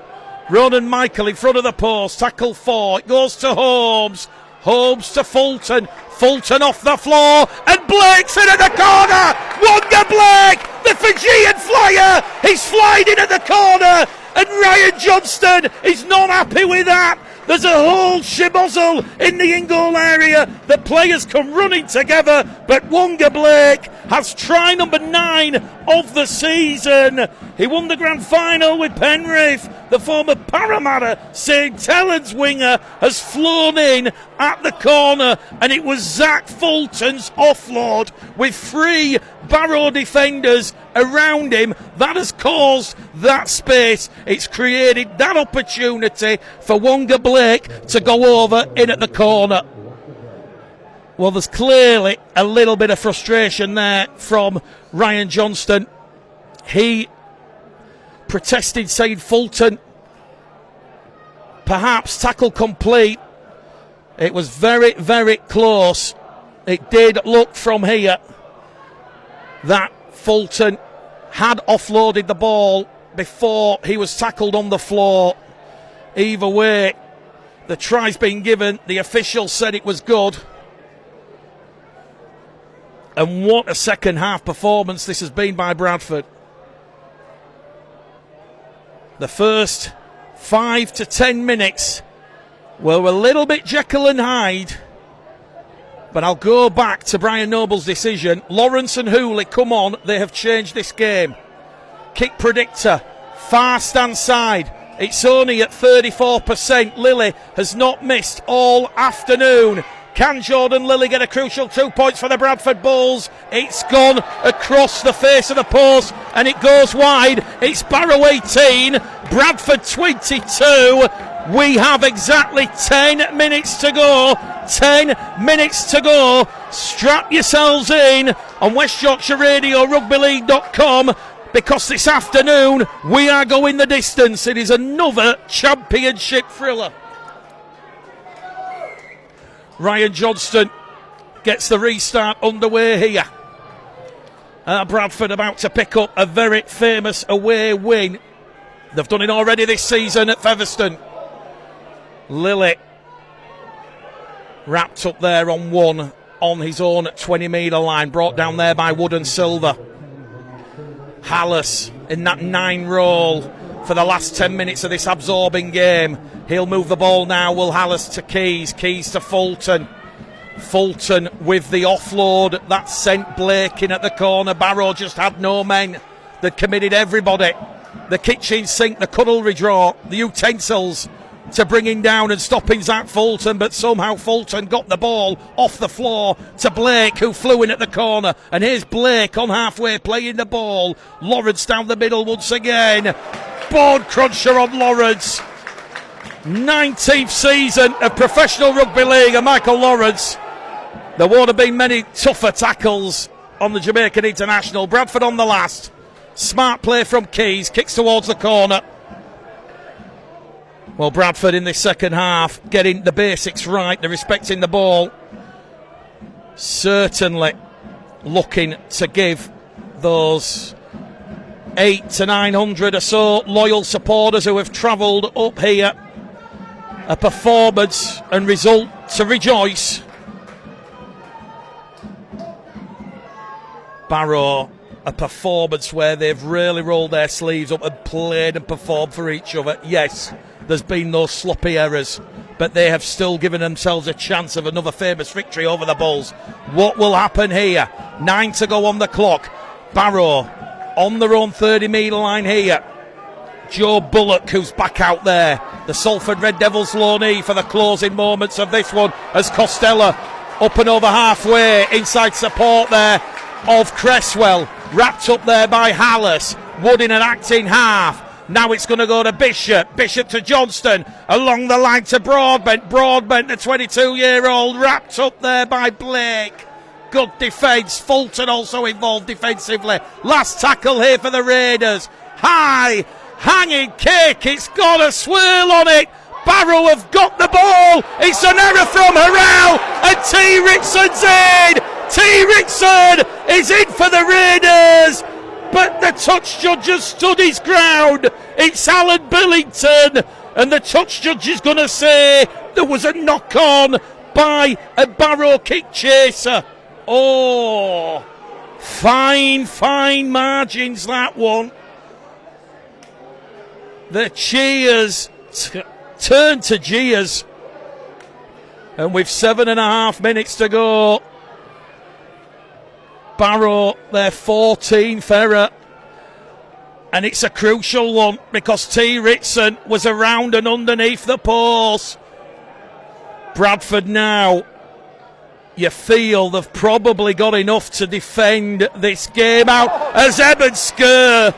Speaker 1: Ronan Michael in front of the post, tackle 4. It goes to Holmes. Holmes to Fulton. Fulton off the floor, and Blake's in at the corner. Wonga Blake, the Fijian flyer. He's flying in at the corner, and Ryan Johnston is not happy with that. There's a whole shimozzle in the in-goal area. The players come running together, but Wonga Blake has try number 9 of the season. He won the grand final with Penrith. The former Parramatta St. Helens winger has flown in at the corner, and it was Zach Fulton's offload with 3 Barrow defenders around him. That has caused that space. It's created that opportunity for Wonga Blake to go over in at the corner. Well, there's clearly a little bit of frustration there from Ryan Johnston. he protested, saying Fulton, perhaps tackle complete. It was very, very close. It did look from here that Fulton had offloaded the ball before he was tackled on the floor. Either way, the try's been given. The official said it was good. And what a second half performance this has been by Bradford. The first 5 to 10 minutes were a little bit Jekyll and Hyde. But I'll go back to Brian Noble's decision. Lawrence and Hooley, come on, they have changed this game. Kick predictor, far stand side. It's only at 34%. Lilly has not missed all afternoon. Can Jordan Lilly get a crucial 2 points for the Bradford Bulls? It's gone across the face of the post and it goes wide. It's Barrow 18, Bradford 22. We have exactly 10 minutes to go. 10 minutes to go. Strap yourselves in on West Yorkshire Radio, rugbyleague.com, because this afternoon we are going the distance. It is another championship thriller. Ryan Johnston gets the restart underway here. Bradford about to pick up a very famous away win. They've done it already this season at Featherstone. Lilly wrapped up there on one on his own 20-metre line, brought down there by Wood and Silver. Hallis in that 9 role for the last 10 minutes of this absorbing game. He'll move the ball now. Will Hallis to Keys to Fulton. Fulton with the offload that sent Blake in at the corner. Barrow just had no men. They'd committed everybody. The kitchen sink, the cutlery drawer, the utensils to bringing down and stopping Zach Fulton, but somehow Fulton got the ball off the floor to Blake, who flew in at the corner. And here's Blake on halfway playing the ball. Lawrence down the middle once again. Board cruncher on Lawrence. 19th season of professional rugby league, and Michael Lawrence. There won't have been many tougher tackles on the Jamaican international. Bradford on the last. Smart play from Keys, kicks towards the corner. Well, Bradford in this second half getting the basics right. They're respecting the ball. Certainly looking to give those 800 to 900 or so loyal supporters who have travelled up here a performance and result to rejoice. Barrow, a performance where they've really rolled their sleeves up and played and performed for each other. Yes, there's been those sloppy errors, but they have still given themselves a chance of another famous victory over the Bulls. What will happen here? 9 to go on the clock. Barrow on their own 30-metre line here. Joe Bullock, who's back out there. The Salford Red Devils loanee for the closing moments of this one, as Costello up and over halfway. Inside support there of Cresswell. Wrapped up there by Hallis. Wood in an acting half. Now it's going to go to Bishop. Bishop to Johnston. Along the line to Broadbent. Broadbent, the 22-year-old. Wrapped up there by Blake. Good defence. Fulton also involved defensively. Last tackle here for the Raiders. High. Hanging kick. It's got a swirl on it. Barrow have got the ball. It's an error from Harrell. And T. Ritson's in. T. Ritson is in for the Raiders. But the touch judge has stood his ground. It's Alan Billington. And the touch judge is going to say there was a knock on by a Barrow kick chaser. Oh, fine margins, that one. The cheers turn to jeers. And with 7.5 minutes to go, Barrow, their 14th error. And it's a crucial one because T. Ritson was around and underneath the post. Bradford now, you feel they've probably got enough to defend this game out as Eben Skur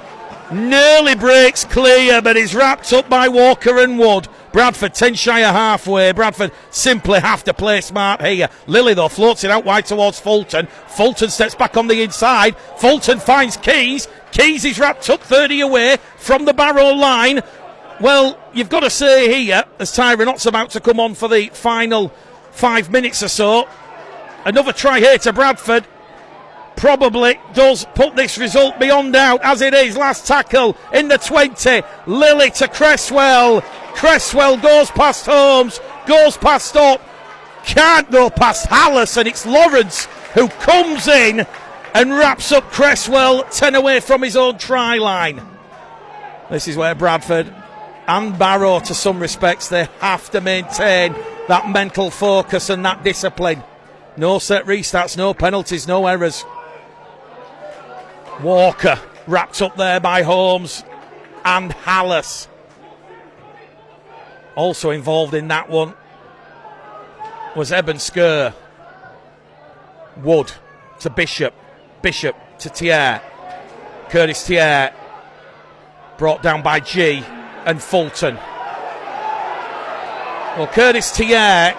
Speaker 1: nearly breaks clear, but is wrapped up by Walker and Wood. Bradford 10 shy of halfway. Bradford simply have to play smart here. Lilly, though, floats it out wide towards Fulton. Fulton steps back on the inside. Fulton finds Keys. Keys is wrapped up 30 away from the Barrow line. Well, you've got to say here, as Tyronot's about to come on for the final 5 minutes or so, another try here to Bradford probably does put this result beyond doubt, as it is. Last tackle in the 20. Lily to Cresswell. Cresswell goes past Holmes, goes past up, can't go past Hallis, and it's Lawrence who comes in and wraps up Cresswell 10 away from his own try line. This is where Bradford and Barrow, to some respects, they have to maintain that mental focus and that discipline. No set restarts, no penalties, no errors. Walker wrapped up there by Holmes and Hallis. Also involved in that one was Eben Skur. Wood to Bishop. Bishop to Thier. Curtis Thier brought down by G and Fulton. Well, Curtis Thier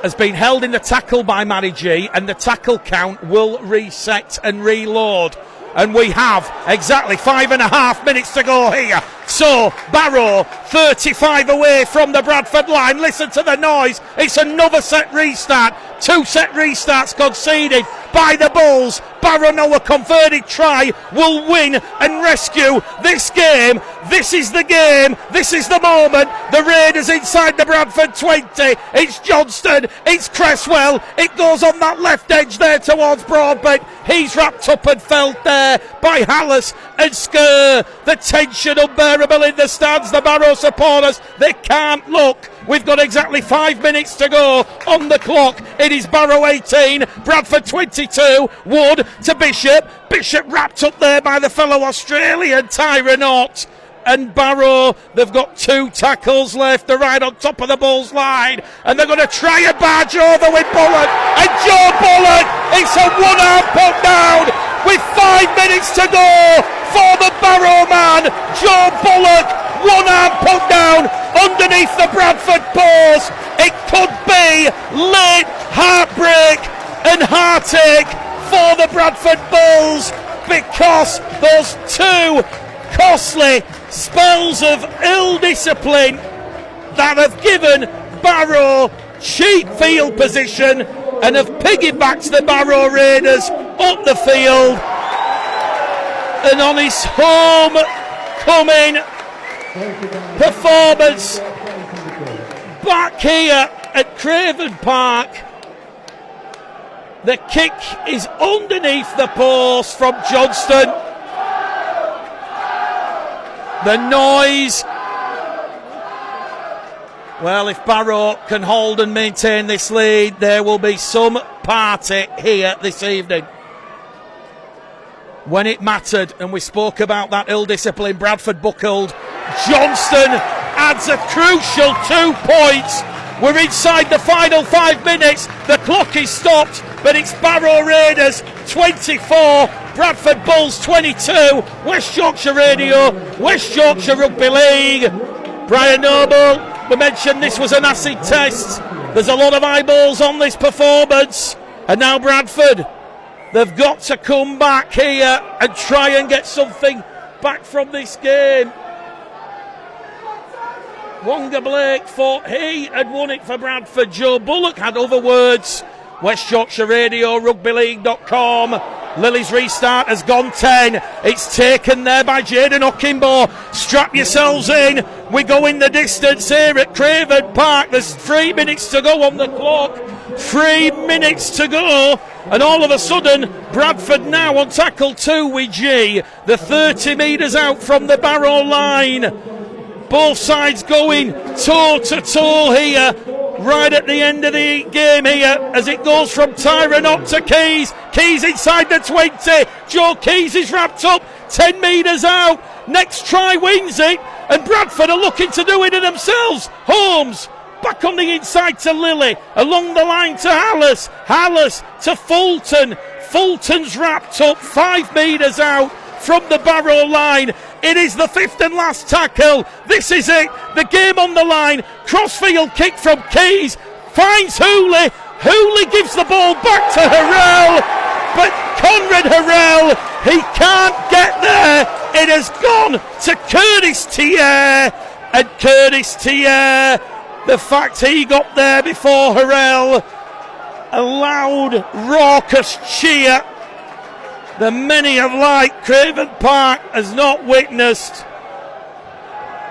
Speaker 1: has been held in the tackle by Matty G, and the tackle count will reset and reload. And we have exactly 5.5 minutes to go here. So, Barrow, 35 away from the Bradford line. Listen to the noise. It's another set restart. 2 set restarts conceded by the Bulls. Barrow, now a converted try, will win and rescue this game. This is the game. This is the moment. The Raiders inside the Bradford 20. It's Johnston. It's Cresswell. It goes on that left edge there towards Broadbent. He's wrapped up and felt there by Hallis and Skur. The tension unbearable in the stands. The Barrow supporters, they can't look. We've got exactly 5 minutes to go on the clock. It is Barrow 18, Bradford 22. Wood to Bishop. Bishop wrapped up there by the fellow Australian Tyronot. And Barrow, they've got 2 tackles left. They're right on top of the Bulls line, and they're going to try and barge over with Bullock. And Joe Bullock, it's a one-arm put down with 5 minutes to go for the Barrow man. Joe Bullock, one-arm put down underneath the Bradford post. It could be late heartbreak and heartache for the Bradford Bulls, because those 2 costly spells of ill discipline that have given Barrow cheap field position and have piggybacked the Barrow Raiders up the field. And on his home-coming performance back here at Craven Park, the kick is underneath the post from Johnston. The noise. Well, if Barrow can hold and maintain this lead, there will be some party here this evening. When it mattered, and we spoke about that ill discipline, Bradford buckled. Johnston adds a crucial 2 points. We're inside the final 5 minutes. The clock is stopped, but it's Barrow Raiders 24, Bradford Bulls 22. West Yorkshire Radio, West Yorkshire Rugby League. Brian Noble, we mentioned this was an acid test. There's a lot of eyeballs on this performance. And now Bradford, they've got to come back here and try and get something back from this game. Wonga Blake thought he had won it for Bradford. Joe Bullock had other words. West Yorkshire Radio, rugbyleague.com. Lily's restart has gone 10. It's taken there by Jaden Okimbo. Strap yourselves in. We go in the distance here at Craven Park. There's 3 minutes to go on the clock. 3 minutes to go. And all of a sudden, Bradford now on tackle 2 with G. The 30 metres out from the Barrow line. Both sides going toe-to-toe here, right at the end of the game here, as it goes from Tyronot to Keys. Keys inside the 20. Joe Keys is wrapped up, 10 metres out. Next try wins it, and Bradford are looking to do it themselves. Holmes back on the inside to Lilly, along the line to Hallis. Hallis to Fulton. Fulton's wrapped up, 5 metres out from the Barrow line. It is the 5th and last tackle. This is it. The game on the line. Crossfield kick from Keys. Finds Hooley. Hooley gives the ball back to Harrell. but Conrad Harrell, he can't get there. It has gone to Curtis Tier, and Curtis Tier, the fact he got there before Harrell, a loud, raucous cheer that many of like Craven Park has not witnessed.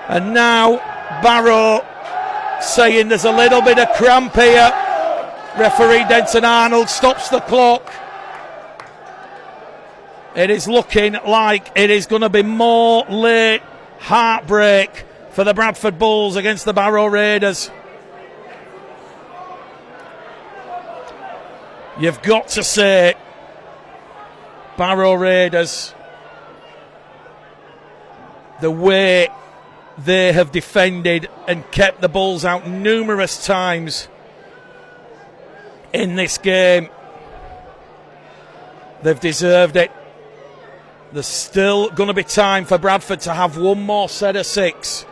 Speaker 1: And now Barrow saying there's a little bit of cramp here. Referee Denton Arnold stops the clock. It is looking like it is going to be more late heartbreak for the Bradford Bulls against the Barrow Raiders. You've got to say, Barrow Raiders, the way they have defended and kept the Bulls out numerous times in this game, they've deserved it. There's still going to be time for Bradford to have one more set of 6.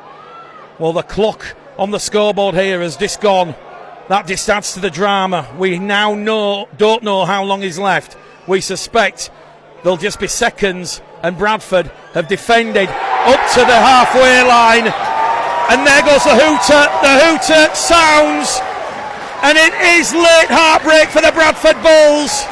Speaker 1: Well, the clock on the scoreboard here has just gone. That just adds to the drama. We now don't know how long is left. We suspect there'll just be seconds, and Bradford have defended up to the halfway line. And there goes the hooter. The hooter sounds, and it is late heartbreak for the Bradford Bulls.